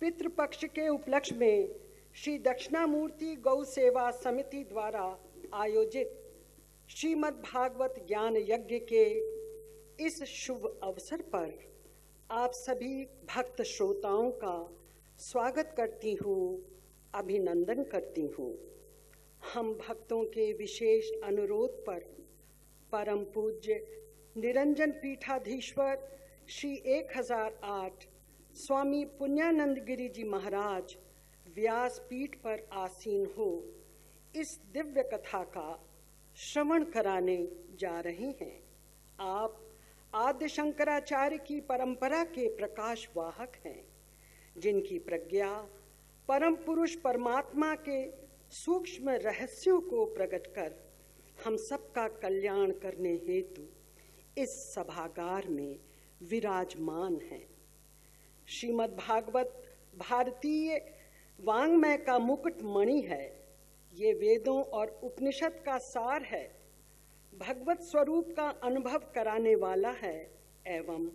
पितृपक्ष के उपलक्ष्य में श्री दक्षिणामूर्ति गौ सेवा समिति द्वारा आयोजित श्रीमद् भागवत ज्ञान यज्ञ के इस शुभ अवसर पर आप सभी भक्त श्रोताओं का स्वागत करती हूँ, अभिनंदन करती हूँ। हम भक्तों के विशेष अनुरोध पर परम पूज्य निरंजन पीठाधीश्वर श्री 1008 स्वामी पुण्यानंद गिरी जी महाराज व्यास पीठ पर आसीन हो इस दिव्य कथा का श्रवण कराने जा रहे हैं। आप आद्य शंकराचार्य की परंपरा के प्रकाश वाहक हैं, जिनकी प्रज्ञा परम पुरुष परमात्मा के सूक्ष्म रहस्यों को प्रकट कर हम सबका कल्याण करने हेतु इस सभागार में विराजमान हैं। श्रीमद् भागवत भारतीय वाङ्मय का मुकुट मणि है। ये वेदों और उपनिषद का सार है, भगवत स्वरूप का अनुभव कराने वाला है एवं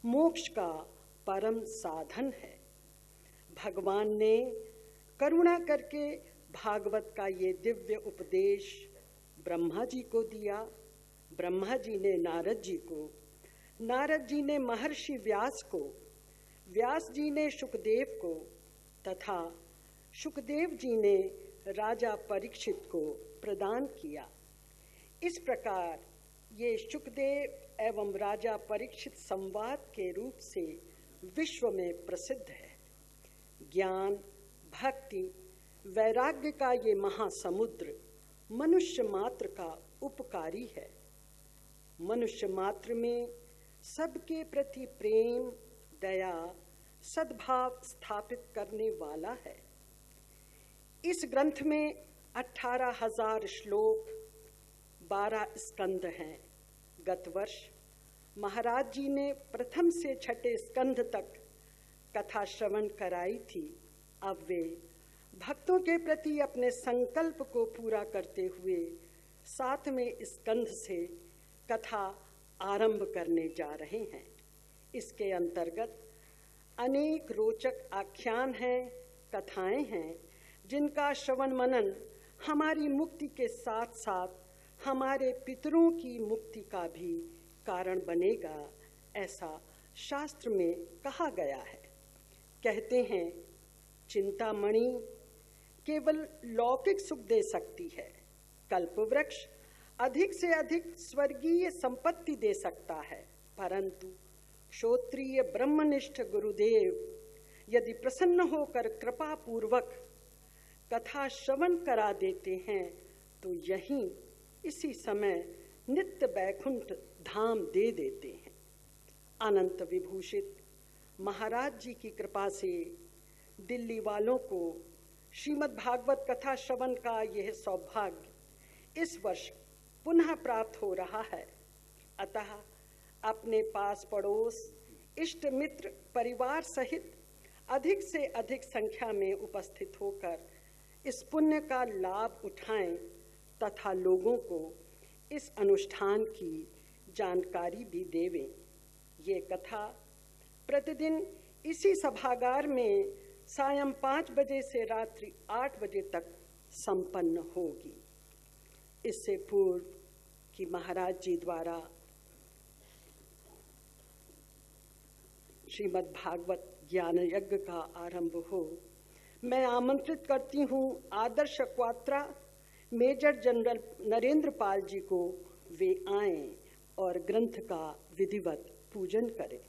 मोक्ष का परम साधन है। भगवान ने करुणा करके भागवत का ये दिव्य उपदेश ब्रह्मा जी को दिया। ब्रह्मा जी ने नारद जी को, नारद जी ने महर्षि व्यास को, व्यास जी ने सुखदेव को तथा सुखदेव जी ने राजा परीक्षित को प्रदान किया। इस प्रकार ये सुखदेव एवं राजा परीक्षित संवाद के रूप से विश्व में प्रसिद्ध है। ज्ञान, भक्ति, वैराग्य का ये महासमुद्र मनुष्य मात्र का उपकारी है। मनुष्य मात्र में सबके प्रति प्रेम, दया, सद्भाव स्थापित करने वाला है। इस ग्रंथ में 18,000 श्लोक, 12 स्कंद हैं। गत वर्ष महाराज जी ने प्रथम से छठे स्कंद तक कथा श्रवण कराई थी। अब वे भक्तों के प्रति अपने संकल्प को पूरा करते हुए 7वें स्कंद से कथा आरंभ करने जा रहे हैं। इसके अंतर्गत अनेक रोचक आख्यान हैं, कथाएं हैं, जिनका श्रवण मनन हमारी मुक्ति के साथ साथ हमारे पितरों की मुक्ति का भी कारण बनेगा, ऐसा शास्त्र में कहा गया है। कहते हैं, चिंतामणि केवल लौकिक सुख दे सकती है, कल्पवृक्ष अधिक से अधिक स्वर्गीय संपत्ति दे सकता है, परंतु क्षोत्रिय ब्रह्मनिष्ठ गुरुदेव यदि प्रसन्न होकर कृपा पूर्वक कथा श्रवण करा देते हैं तो यहीं इसी समय नित्य बैकुंठ धाम दे देते हैं। अनंत विभूषित महाराज जी की कृपा से दिल्ली वालों को श्रीमद् भागवत कथा श्रवण का यह सौभाग्य इस वर्ष पुनः प्राप्त हो रहा है। अतः अपने पास पड़ोस, इष्ट मित्र, परिवार सहित अधिक से अधिक संख्या में उपस्थित होकर इस पुण्य का लाभ उठाएं तथा लोगों को इस अनुष्ठान की जानकारी भी देवें। ये कथा प्रतिदिन इसी सभागार में सायं 5 बजे से रात्रि 8 बजे तक संपन्न होगी। इससे पूर्व कि महाराज जी द्वारा श्रीमद् भागवत ज्ञान यज्ञ का आरंभ हो, मैं आमंत्रित करती हूँ आदर्श क्वात्रा मेजर जनरल नरेंद्र पाल जी को। वे आएं और ग्रंथ का विधिवत पूजन करें।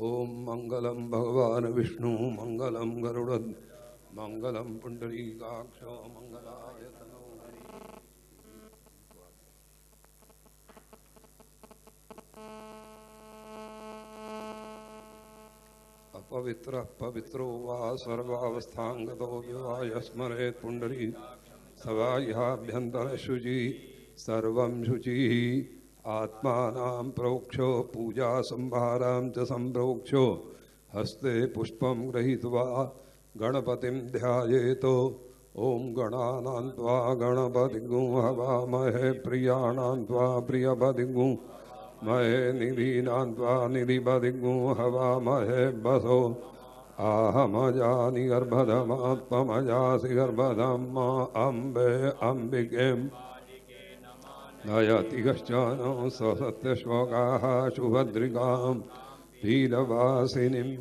ओम मंगलम भगवान विष्णु मंगलम गरुड़ मंगलम पुंडरीकाक्ष मंगलाय तनो हरि। अपवित्र पवित्रो वा सर्वावस्थांगतो विवाय स्मरेत् पुंडरी सवाह्याभ्यंतर शुचि सर्वं शुचि आत्मानां प्रोक्षो पूजा संभारां च संप्रोक्षो हस्ते पुष्पं गृहीत्वा गणपतिं ध्यायेतो ॐ गणानां त्वा गणपतिं हवामहे प्रियाणां त्वा प्रियपतिं महे निधीनां त्वा निधिपतिं हवामहे वसो आहमजानि गर्भधमात्मजासि गर्भधं मा अम्बे अम्बिकें नयति कश्चन ससत्यश्लोकाः शुभद्रिकां शीलवासिनीं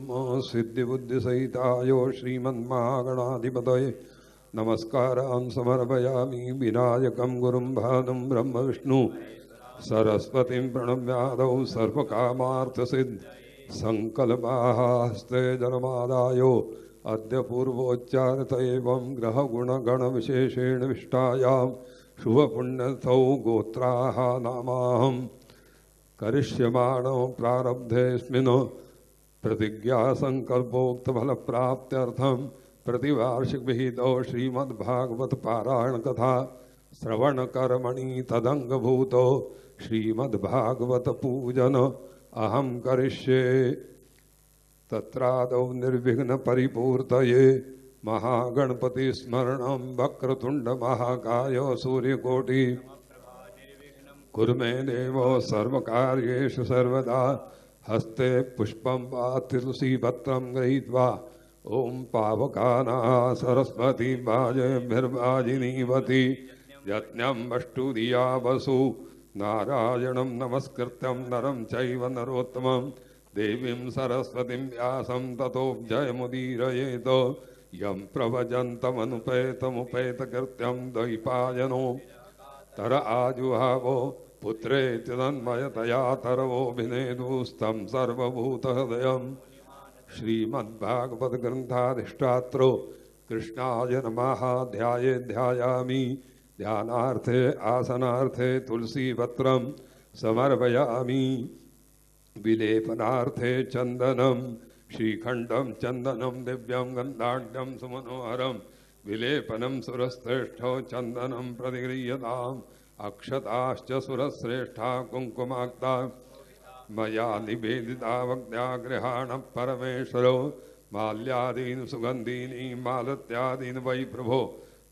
सिद्धिबुद्धिसहितायो श्रीमन्महागणाधिपतये नमस्कारान् समर्पयामि विनायकं गुरुं भानुं ब्रह्म विष्णु सरस्वतीं प्रणम्यादौ सर्वकामार्थसिद्ध संकल्पास्ते जन्मादायो अद्य पूर्वोच्चारित एवं ग्रहगुणगणविशेषेण विष्टायां शुभपुण्यथौ गोत्राः नामाहं करिष्यमाणो प्रारब्धेऽस्मिन् प्रतिज्ञासङ्कल्पोक्तफलप्राप्त्यर्थं प्रतिवार्षिकविहितो श्रीमद्भागवत पारायण कथा श्रवणकर्मणि तदङ्गभूतो श्रीमद्भागवत पूजन अहं करिष्ये। तत्रादौ निर्विघ्न परिपूर्तये महागणपतिस्मरणं वक्रतुण्डमहाकाय सूर्यकोटि कुर्मे देवो सर्वकार्येषु सर्वदा हस्ते पुष्पं वा तुलसीपत्रं गृहीत्वा ॐ पावकानाः सरस्वती वाजयभिर्वाजिनीवती यज्ञं वष्टुधिया वसु नारायणं नमस्कृत्यं नरं चैव नरोत्तमं देवीं सरस्वतीं व्यासं ततो जयमुदीरयेत यं प्रवजन्तमनुपेतमुपेतकृत्यं द्वैपायनो तर आजुहावो पुत्रेति तन्मयतया तरवोऽभिनेदुस्तं सर्वभूतहृदयं श्रीमद्भागवत ग्रंथाधिष्ठात्रो कृष्णाय नमः ध्यायामि ध्यानार्थे आसनार्थे तुलसीपत्रं समर्पयामि विलेपनार्थे चंदनम श्रीखंडम चंदनम दिव्यं गंधाढ्यं सुमनोहरं विलेपनं सुरश्रेष्ठो चंदनं प्रतिगृह्यताम् अक्षताश्च सुरश्रेष्ठा कुंकुमाक्ता मया निवेदितावज्ञागृहाण परमेश्वरो माल्यादीन् सुगंधीनि मालत्यादीन् वै प्रभो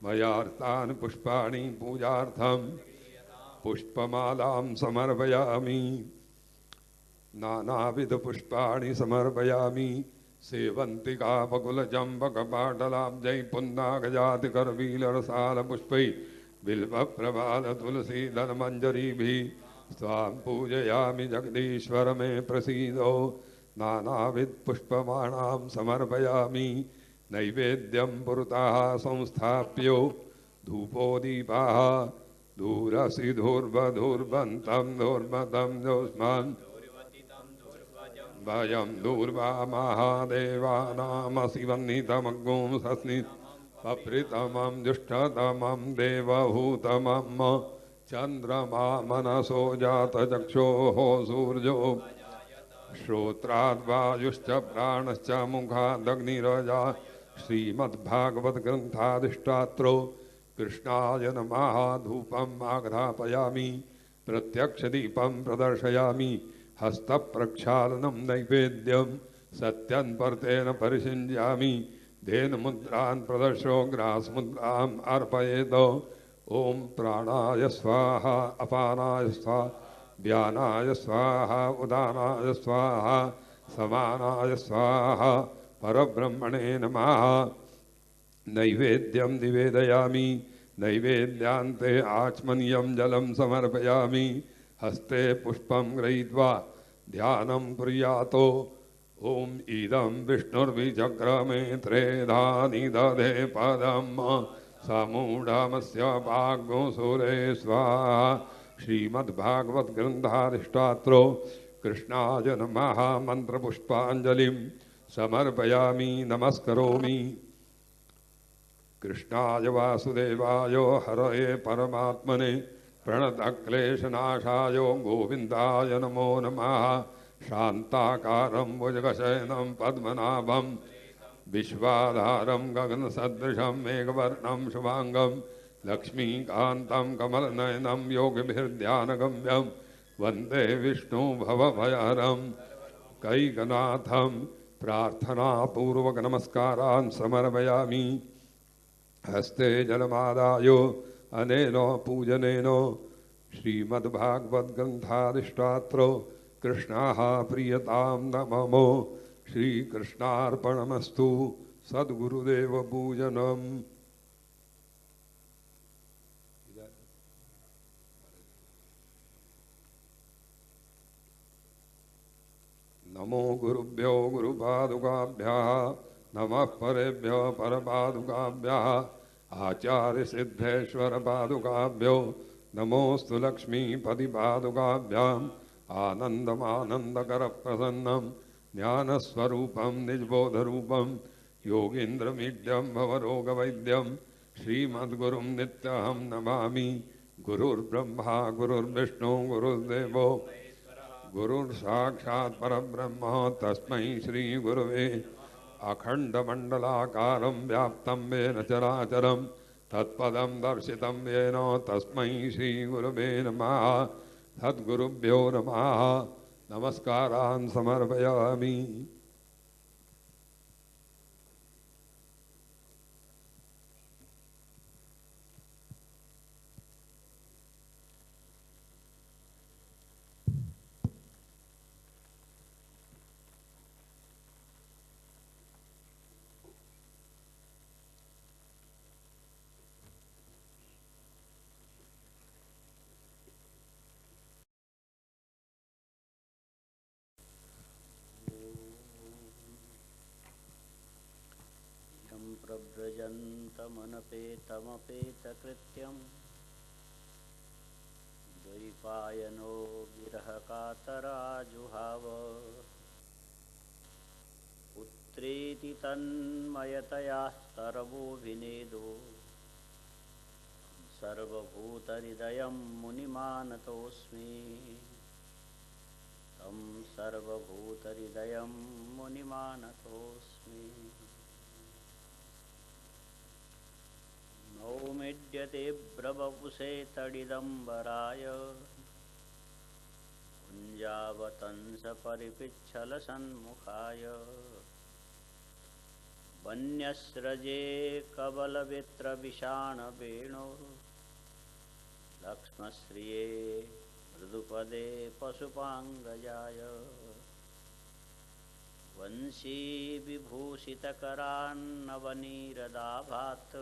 मयार्तान् पुष्पाणि पूजार्थं पुष्पमालां समर्पयामि नानाविध पुष्पाणि समर्पयामि सेवन्तिका बकुलचम्पकपाटलाब्जै पुन्नागजातिकरवीलरसालपुष्पै बिल्वप्रभाल तुलसीदलमञ्जरीभिः स्वां पूजयामि जगदीश्वर मे प्रसीदो नानाविध पुष्पमाणां समर्पयामि नैवेद्यं पुरतः संस्थाप्यो धूपो दीपाः धूरसि धूर्वधूर्वन्तं धूर्मतं जोष्मान् भयं दूर्वा महादेवानामसि वह्नितमग्गुं सस्नि पप्रितमं जुष्टतमं देवभूतमं चन्द्रमा मनसो जातचक्षोः सूर्यो श्रोत्राद्वायुश्च प्राणश्च मुखादग्निरजा श्रीमद्भागवत ग्रंथाधिष्ठात्रो कृष्णाय नमः धूपम् आघ्रापयामि प्रत्यक्षदीपं प्रदर्शयामि हस्तप्रक्षालनं नैवेद्यं सत्यन्पर्तेन परिषिञ्जामि धेनुमुद्रान् प्रदर्शो ग्रासमुद्राम् अर्पयेत् ॐ प्राणाय स्वाहा अपानाय स्वाहा व्यानाय स्वाहा उदानाय स्वाहा समानाय स्वाहा परब्रह्मणे नमः नैवेद्यं निवेदयामि नैवेद्यान्ते आचमनीयं जलं समर्पयामि हस्ते पुष्पं गृहीत्वा ध्यानं कुर्यातो ॐ इदं विष्णुर्विचक्रमे त्रेधानि दधे पदं समूढमस्य भाग्यो सुरे स्वाहा श्रीमद्भागवत ग्रंथाधिष्ठात्रो कृष्णाय नमः मंत्रपुष्पाञ्जलिं समर्पयामि नमस्करोमि कृष्णाय वासुदेवाय हरये परमात्मने प्रणतक्लेशनाशाय गोविन्दाय नमो नमः शान्ताकारं भुजगशयनं पद्मनाभं विश्वाधारं गगनसदृशं मेघवर्णं शुभांगं लक्ष्मीकान्तं कमलनयनं योगिभिर्ध्यानगम्यं वन्दे विष्णु भवभयहरं कैकनाथं प्रार्थनापूर्वक नमस्कारान् समर्पयामि हस्ते जलमादायो अनेन पूजनेन श्रीमद्भागवद्ग्रन्थाधिष्ठात्रो कृष्णाः प्रीयतां न ममो श्रीकृष्णार्पणमस्तु। सद्गुरुदेव पूजनम्। नमो गुरुभ्यो गुरुपादुकाभ्यः नमः परेभ्यो परपादुकाभ्यः आचार्य सिद्धेश्वर पादुकाभ्यो नमोस्तु लक्ष्मीपति पादुकाभ्याम् आनन्दमानन्दकर प्रसन्नं ज्ञानस्वरूपं निजबोधरूपं योगीन्द्रमीड्यं भवरोगवैद्यं श्रीमद्गुरुं नित्यहं नमामि। गुरुर्ब्रह्मा गुरुर्विष्णु गुरुर्देवो गुरुर्साक्षात् परब्रह्म तस्मै श्रीगुरवे अखण्डमण्डलाकारं व्याप्तं येन चराचरं तत्पदं दर्शितं येन तस्मै श्रीगुरवे नमः। सद्गुरुभ्यो नमः। नमस्कारान् समर्पयामि। प्रव्रजन्तमनपेतमपेतकृत्यं द्वैपायनो विरहकातराजुहाव पुत्रेति तन्मयतया सर्वोऽभिनेदो सर्वभूतहृदयं मुनिमानतोऽस्मि तं सर्वभूतहृदयं मुनिमानतोऽस्मि। नौमिड्यते ब्रवपुषे तडिदम्बराय कुञ्जावतंसपरिपिच्छलसन्मुखाय वन्यस्रजे कबलवित्रविषाणवेणो लक्ष्मश्रिये मृदुपदे पशुपाङ्गजाय वंशी विभूषितकरान्नवनीरदाभात्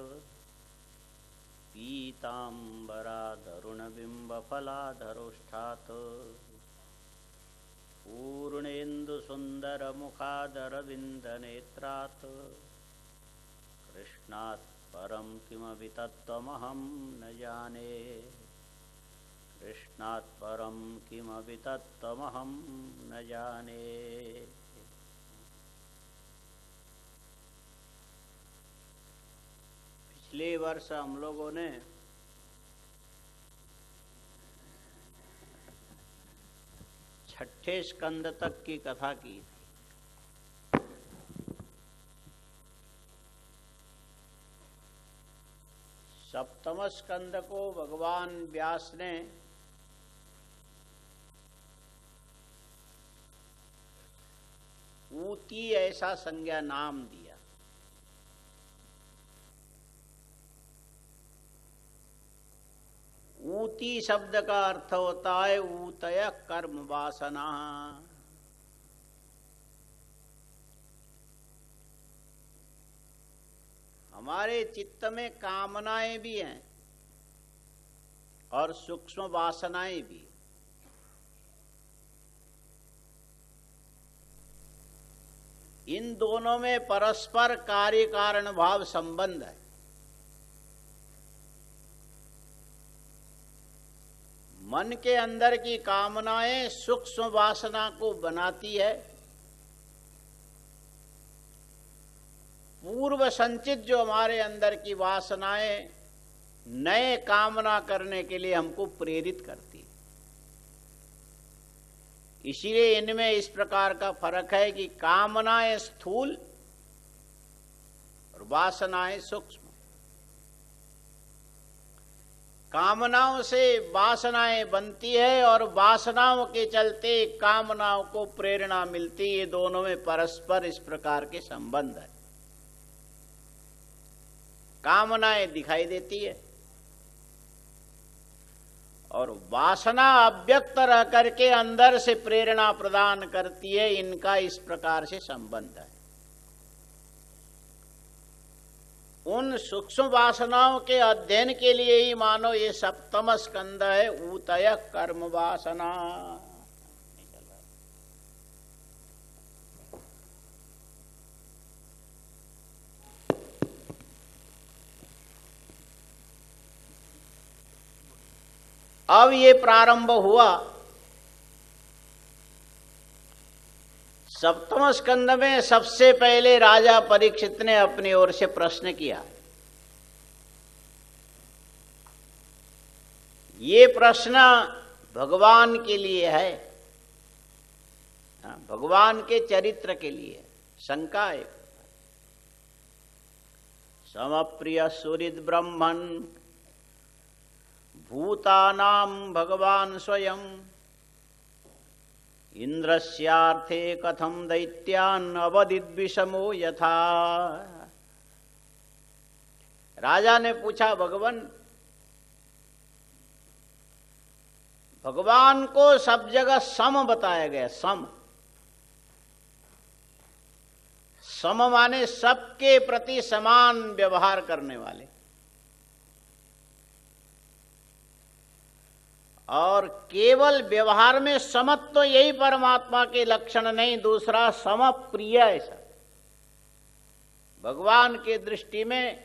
पीताम्बराधरुणबिम्बफलाधरोष्ठात् पूर्णेन्दुसुन्दरमुखादरविन्दनेत्रात् कृष्णात् परं किमपि तत्त्वमहं न जाने कृष्णात् परं किमपि तत्त्वमहं न जाने। पिछले वर्ष हम लोगों ने छठे स्कंद तक की कथा की थी। सप्तम स्कंद को भगवान व्यास ने ऊती ऐसा संज्ञा नाम दिया। ऊती शब्द का अर्थ होता है ऊतय कर्म वासना। हमारे चित्त में कामनाएं भी हैं और सूक्ष्म वासनाएं भी। इन दोनों में परस्पर कार्य कारण भाव संबंध है। मन के अंदर की कामनाएं सूक्ष्म वासना को बनाती है। पूर्व संचित जो हमारे अंदर की वासनाएं नए कामना करने के लिए हमको प्रेरित करती है। इसीलिए इनमें इस प्रकार का फर्क है कि कामनाएं स्थूल और वासनाएं सूक्ष्म। कामनाओं से वासनाएं बनती है और वासनाओं के चलते कामनाओं को प्रेरणा मिलती है। ये दोनों में परस्पर इस प्रकार के संबंध है। कामनाएं दिखाई देती है और वासना अव्यक्त रह करके अंदर से प्रेरणा प्रदान करती है। इनका इस प्रकार से संबंध है। उन सूक्ष्म वासनाओं के अध्ययन के लिए ही मानो ये सप्तम स्कंद है, ऊतय कर्म वासना। अब ये प्रारंभ हुआ सप्तम स्कंद में। सबसे पहले राजा परीक्षित ने अपनी ओर से प्रश्न किया। ये प्रश्न भगवान के लिए है, भगवान के चरित्र के लिए। शंका है। समप्रिय सुहृद ब्रह्मन् भूतानां भगवान स्वयं इंद्रस्यार्थे कथम दैत्यान् अवदित विषमो यथा। राजा ने पूछा, भगवान को सब जगह सम बताया गया। सम माने सबके प्रति समान व्यवहार करने वाले। और केवल व्यवहार में समत्व तो यही परमात्मा के लक्षण नहीं, दूसरा समप्रिय। ऐसा भगवान के दृष्टि में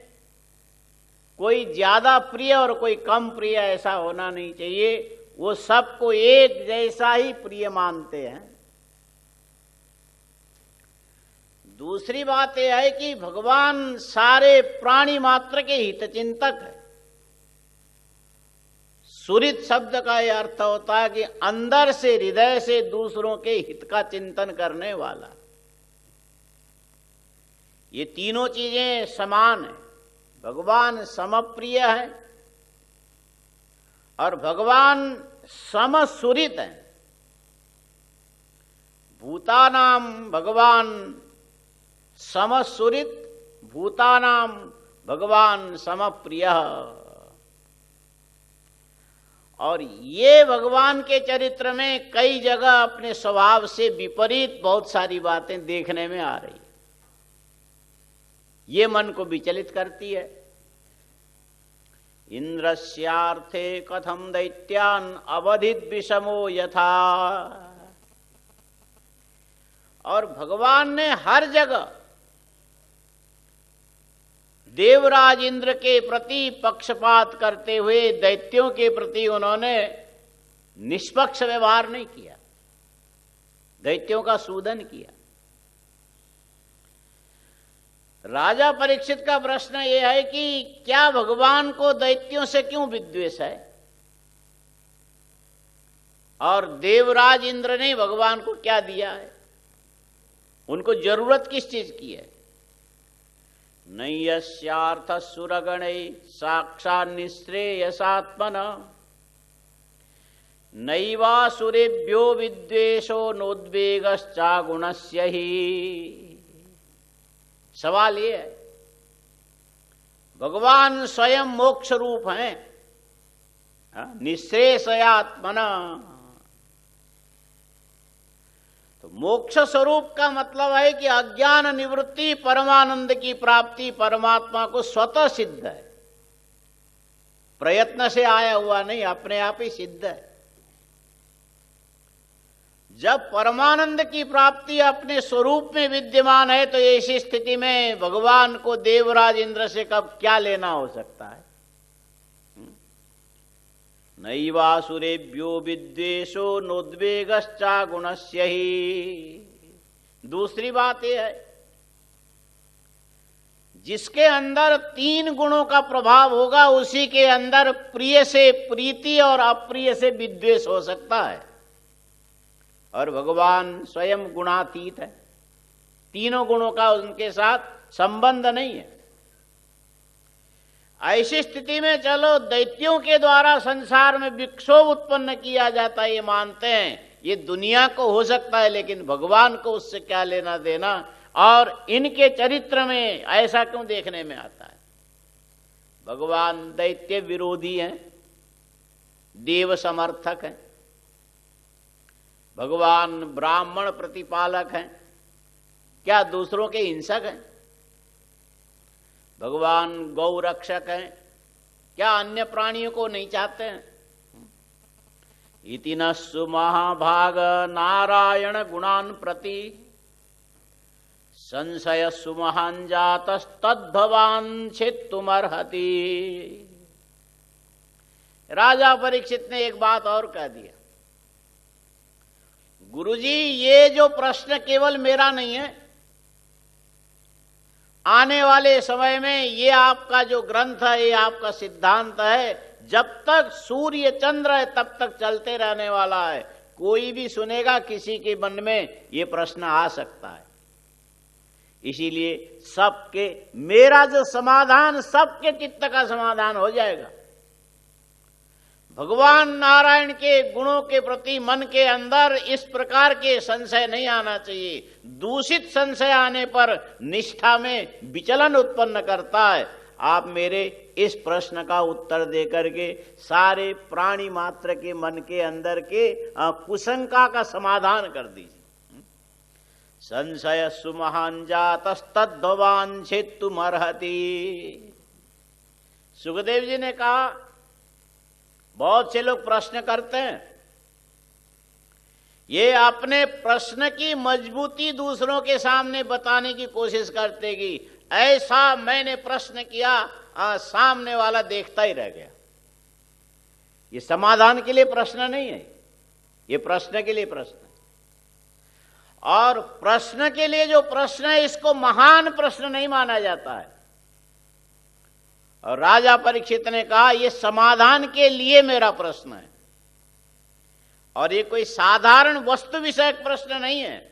कोई ज्यादा प्रिय और कोई कम प्रिय ऐसा होना नहीं चाहिए। वो सबको एक जैसा ही प्रिय मानते हैं। दूसरी बात यह है कि भगवान सारे प्राणी मात्र के हितचिंतक है। सुहृद शब्द का यह अर्थ होता है कि अंदर से, हृदय से दूसरों के हित का चिंतन करने वाला। ये तीनों चीजें समान है। भगवान समप्रिय है और भगवान समसुहृद है। भूतानां भगवान समसुहृद, भूतानां भगवान समप्रिय। और ये भगवान के चरित्र में कई जगह अपने स्वभाव से विपरीत बहुत सारी बातें देखने में आ रही। ये मन को विचलित करती है। इंद्रस्यार्थे कथम दैत्यान् अवधित विषमो यथा। और भगवान ने हर जगह देवराज इंद्र के प्रति पक्षपात करते हुए दैत्यों के प्रति उन्होंने निष्पक्ष व्यवहार नहीं किया, दैत्यों का सूदन किया। राजा परीक्षित का प्रश्न यह है कि क्या भगवान को दैत्यों से क्यों विद्वेष है? और देवराज इंद्र ने भगवान को क्या दिया है? उनको जरूरत किस चीज की है? नैयस्यार्थ सुरगणे साक्षात् निःश्रेयसात्मन नैवासुरेभ्यो विद्वेषो नोद्वेगश्चागुणस्य ही। सवाल ये है, भगवान स्वयं मोक्ष रूप हैं, निःश्रेयसात्मन। तो मोक्ष स्वरूप का मतलब है कि अज्ञान निवृत्ति, परमानंद की प्राप्ति परमात्मा को स्वतः सिद्ध है, प्रयत्न से आया हुआ नहीं, अपने आप ही सिद्ध है। जब परमानंद की प्राप्ति अपने स्वरूप में विद्यमान है तो ऐसी स्थिति में भगवान को देवराज इंद्र से कब क्या लेना हो सकता है? नैवासुरेभ्यो विद्वेषो नोद्वेगश्चागुणस्य ही। दूसरी बात यह है, जिसके अंदर 3 गुणों का प्रभाव होगा उसी के अंदर प्रिय से प्रीति और अप्रिय से विद्वेष हो सकता है। और भगवान स्वयं गुणातीत है, तीनों गुणों का उनके साथ संबंध नहीं है। ऐसी स्थिति में चलो दैत्यों के द्वारा संसार में विक्षोभ उत्पन्न किया जाता है, ये मानते हैं, ये दुनिया को हो सकता है, लेकिन भगवान को उससे क्या लेना देना? और इनके चरित्र में ऐसा क्यों देखने में आता है? भगवान दैत्य विरोधी हैं, देव समर्थक हैं, भगवान ब्राह्मण प्रतिपालक हैं, क्या दूसरों के हिंसक हैं? भगवान गौ रक्षक हैं, क्या अन्य प्राणियों को नहीं चाहते हैं? इति नस्सु महाभाग नारायण गुणान प्रति संशयस्सु महान जातस्तद्भवान छित्तुमर्हति। राजा परीक्षित ने एक बात और कह दिया, गुरुजी ये जो प्रश्न केवल मेरा नहीं है, आने वाले समय में ये आपका जो ग्रंथ है, ये आपका सिद्धांत है, जब तक सूर्य चंद्र है तब तक चलते रहने वाला है। कोई भी सुनेगा, किसी के मन में ये प्रश्न आ सकता है। इसीलिए सबके, मेरा जो समाधान सबके चित्त का समाधान हो जाएगा। भगवान नारायण के गुणों के प्रति मन के अंदर इस प्रकार के संशय नहीं आना चाहिए। दूषित संशय आने पर निष्ठा में विचलन उत्पन्न करता है। आप मेरे इस प्रश्न का उत्तर देकर के सारे प्राणी मात्र के मन के अंदर के कुशंका का समाधान कर दीजिए। संशयस्सु महान जातस्तद्भवान छित्तुमर्हति। सुखदेव जी ने कहा, बहुत से लोग प्रश्न करते हैं, ये अपने प्रश्न की मजबूती दूसरों के सामने बताने की कोशिश करते कि ऐसा मैंने प्रश्न किया, सामने वाला देखता ही रह गया। ये समाधान के लिए प्रश्न नहीं है, ये प्रश्न के लिए प्रश्न है। और प्रश्न के लिए जो प्रश्न है, इसको महान प्रश्न नहीं माना जाता है। और राजा परीक्षित ने कहा, यह समाधान के लिए मेरा प्रश्न है, और ये कोई साधारण वस्तु विषयक प्रश्न नहीं है।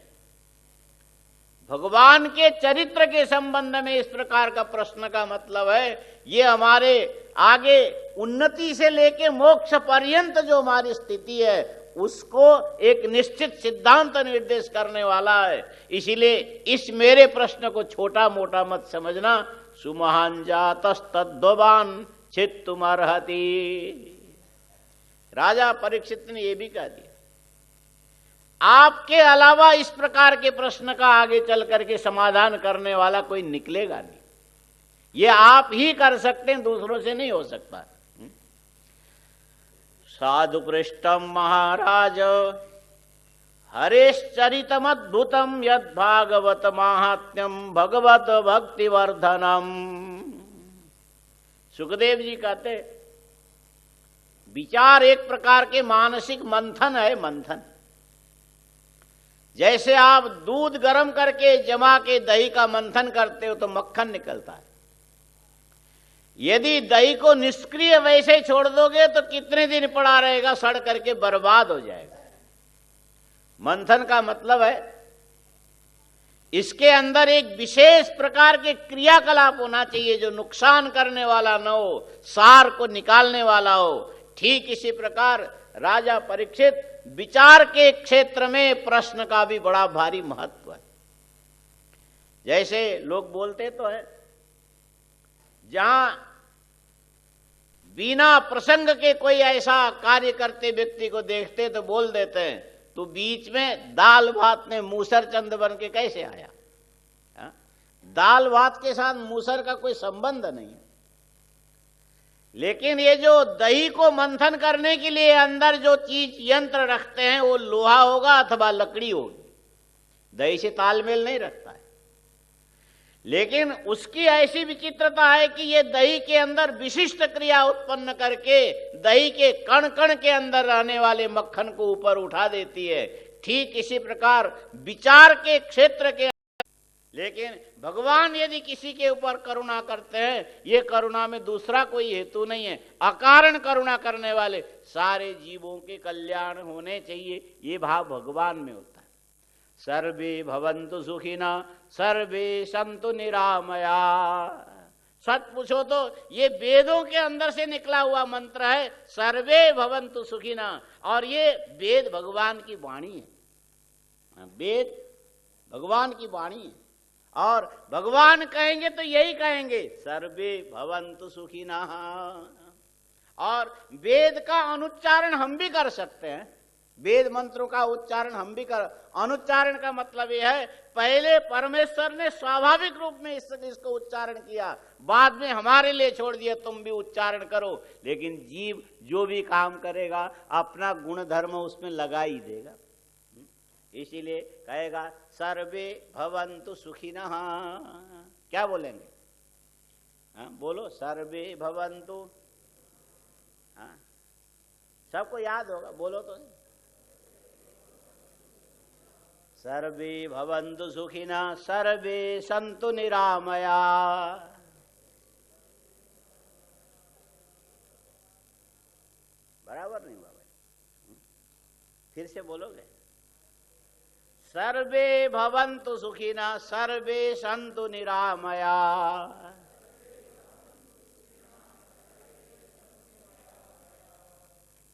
भगवान के चरित्र के संबंध में इस प्रकार का प्रश्न का मतलब है, ये हमारे आगे उन्नति से लेके मोक्ष पर्यंत जो हमारी स्थिति है, उसको एक निश्चित सिद्धांत निर्देश करने वाला है। इसीलिए इस मेरे प्रश्न को छोटा मोटा मत समझना। सुमहान जातस्तद्भवान छित्तुमर्हति। राजा परीक्षित ने यह भी कह दिया, आपके अलावा इस प्रकार के प्रश्न का आगे चल करके समाधान करने वाला कोई निकलेगा नहीं। ये आप ही कर सकते हैं, दूसरों से नहीं हो सकता। साधु पृष्ठम महाराज हरेश्चरितमद्भुतम यद भागवत माहात्म्यम भगवत भक्तिवर्धनम। सुखदेव जी कहते, विचार एक प्रकार के मानसिक मंथन है। मंथन जैसे आप दूध गर्म करके जमा के दही का मंथन करते हो तो मक्खन निकलता है। यदि दही को निष्क्रिय वैसे ही छोड़ दोगे तो कितने दिन पड़ा रहेगा, सड़ करके बर्बाद हो जाएगा। मंथन का मतलब है इसके अंदर एक विशेष प्रकार के क्रियाकलाप होना चाहिए जो नुकसान करने वाला न हो, सार को निकालने वाला हो। ठीक इसी प्रकार राजा परीक्षित विचार के क्षेत्र में प्रश्न का भी बड़ा भारी महत्व है। जैसे लोग बोलते तो है, जहां बिना प्रसंग के कोई ऐसा कार्य करते व्यक्ति को देखते तो बोल देते हैं, तो बीच में दाल भात में मूसर चंद बन के कैसे आया? हा? दाल भात के साथ मूसर का कोई संबंध नहीं है। लेकिन ये जो दही को मंथन करने के लिए अंदर जो चीज यंत्र रखते हैं, वो लोहा होगा अथवा लकड़ी होगी, दही से तालमेल नहीं रखता है। लेकिन उसकी ऐसी विचित्रता है कि ये दही के अंदर विशिष्ट क्रिया उत्पन्न करके दही के कण कण के अंदर रहने वाले मक्खन को ऊपर उठा देती है। ठीक इसी प्रकार विचार के क्षेत्र के, लेकिन भगवान यदि किसी के ऊपर करुणा करते हैं, ये करुणा में दूसरा कोई हेतु नहीं है, अकारण करुणा करने वाले सारे जीवों के कल्याण होने चाहिए, ये भाव भगवान में होता है। सर्वे भवन्तु सुखिना सर्वे सन्तु निरामया। सच पूछो तो ये वेदों के अंदर से निकला हुआ मंत्र है, सर्वे भवन्तु सुखिना। और ये वेद भगवान की वाणी है, वेद भगवान की वाणी है। और भगवान कहेंगे तो यही कहेंगे, सर्वे भवन्तु सुखिनः। और वेद का अनुच्चारण हम भी कर सकते हैं, वेद मंत्रों का उच्चारण हम भी कर। अनुच्चारण का मतलब यह है, पहले परमेश्वर ने स्वाभाविक रूप में इसको उच्चारण किया, बाद में हमारे लिए छोड़ दिया तुम भी उच्चारण करो। लेकिन जीव जो भी काम करेगा अपना गुण धर्म उसमें लगा ही देगा। इसीलिए कहेगा सर्वे भवन्तु सुखिनः। क्या बोलेंगे? बोलो, सर्वे भवन्तु। सबको याद होगा, बोलो तो। सर्वे भवन्तु सुखिनः, सर्वे सन्तु निरामया। बराबर नहीं बाबा? फिर से बोलोगे, सर्वे भवन्तु सुखिनः, सर्वे सन्तु निरामया।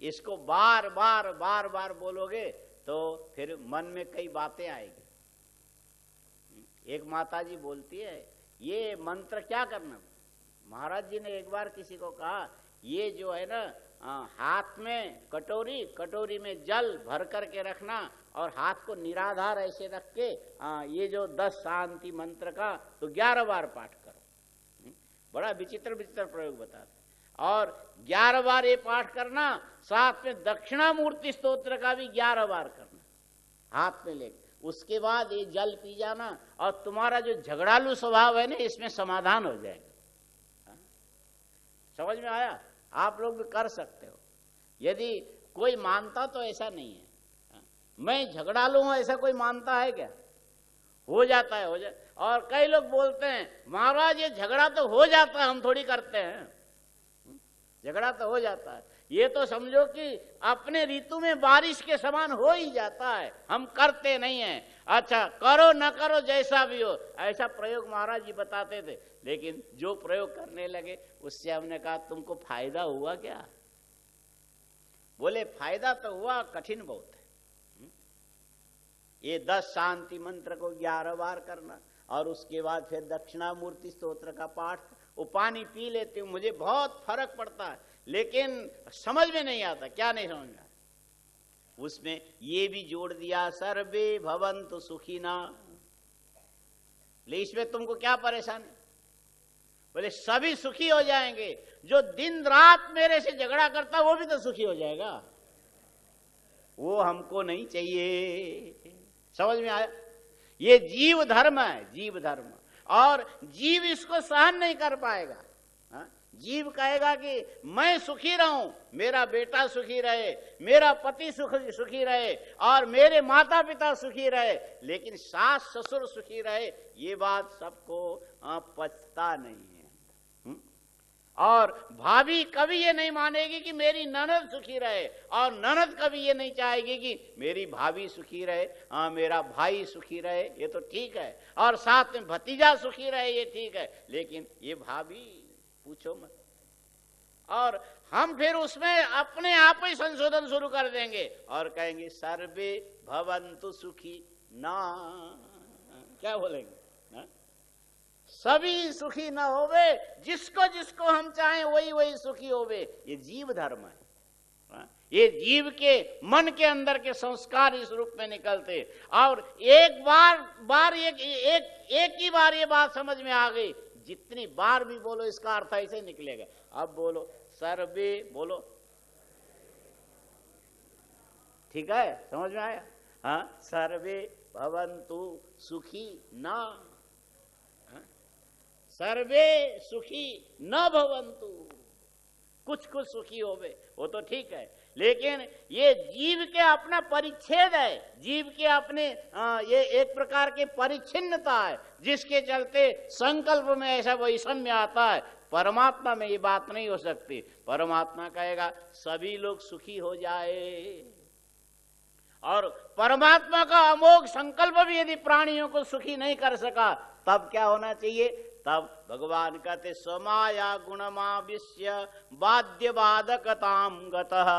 इसको बार बार बोलोगे तो फिर मन में कई बातें आएगी। एक माता जी बोलती है, ये मंत्र क्या करना? महाराज जी ने एक बार किसी को कहा, ये जो है ना हाथ में कटोरी में जल भर करके रखना और हाथ को निराधार ऐसे रख के ये जो 10 शांति मंत्र का तो 11 बार पाठ करो। बड़ा विचित्र प्रयोग बताते। और 11 बार ये पाठ करना, साथ में दक्षिणामूर्ति स्तोत्र का भी 11 बार करना हाथ में लेके। उसके बाद ये जल पी जाना और तुम्हारा जो झगड़ालू स्वभाव है ना, इसमें समाधान हो जाएगा। समझ में आया? आप लोग भी कर सकते हो। यदि कोई मानता तो ऐसा नहीं है, मैं झगड़ालू हूं ऐसा कोई मानता है क्या? हो जाता है, हो जाए। और कई लोग बोलते हैं, महाराज ये झगड़ा तो हो जाता है, हम थोड़ी करते हैं। झगड़ा तो हो जाता है, ये तो समझो कि अपने ऋतु में बारिश के समान हो ही जाता है, हम करते नहीं हैं। अच्छा, करो न करो जैसा भी हो, ऐसा प्रयोग महाराज जी बताते थे। लेकिन जो प्रयोग करने लगे उससे हमने कहा, तुमको फायदा हुआ क्या? बोले फायदा तो हुआ, कठिन बहुत है। ये 10 शांति मंत्र को 11 बार करना और उसके बाद फिर दक्षिणामूर्ति स्तोत्र का पाठ। वो पानी पी लेती हूँ, मुझे बहुत फर्क पड़ता है, लेकिन समझ में नहीं आता। क्या नहीं समझ में? उसमें ये भी जोड़ दिया, सर्वे भवन्तु सुखिनः। इसमें तुमको क्या परेशानी? बोले सभी सुखी हो जाएंगे। जो दिन रात मेरे से झगड़ा करता वो भी तो सुखी हो जाएगा। वो हमको नहीं चाहिए। समझ में आया? ये जीव धर्म है, जीव धर्म। और जीव इसको सहन नहीं कर पाएगा। जीव कहेगा कि मैं सुखी रहूं, मेरा बेटा सुखी रहे, मेरा पति सुखी रहे और मेरे माता पिता सुखी रहे, लेकिन सास ससुर सुखी रहे, ये बात सबको पचता नहीं है। और भाभी कभी ये नहीं मानेगी कि मेरी ननद सुखी रहे, और ननद कभी ये नहीं चाहेगी कि मेरी भाभी सुखी रहे, मेरा भाई सुखी रहे। ये तो ठीक है, और साथ में भतीजा सुखी रहे, ये ठीक है, लेकिन ये भाभी पूछो मत। और हम फिर उसमें अपने आप ही संशोधन शुरू कर देंगे और कहेंगे सर्वे भवन्तु सुखी ना। क्या बोलेंगे? सभी सुखी ना होवे, जिसको जिसको हम चाहें वही वही सुखी होवे। ये जीव धर्म है। ये जीव के मन के अंदर के संस्कार इस रूप में निकलते। और एक ही बार ये बात समझ में आ गई, जितनी बार भी बोलो इसका अर्थ ऐसे निकलेगा। अब बोलो सर्वे, बोलो, ठीक है? समझ में आया? हाँ, सर्वे भवन्तु सुखी ना। सर्वे सुखी न भवन्तु, कुछ सुखी होवे, वो तो ठीक है, लेकिन ये जीव के अपना परिच्छेद है, जीव के अपने ये एक प्रकार की परिच्छिन्नता है, जिसके चलते संकल्प में ऐसा वैषम्य आता है। परमात्मा में ये बात नहीं हो सकती। परमात्मा कहेगा सभी लोग सुखी हो जाए। और परमात्मा का अमोघ संकल्प भी यदि प्राणियों को सुखी नहीं कर सका, तब क्या होना चाहिए? तब भगवान कहते स्वमाया गुणमाविश्य बाध्य बाधकताम गतः।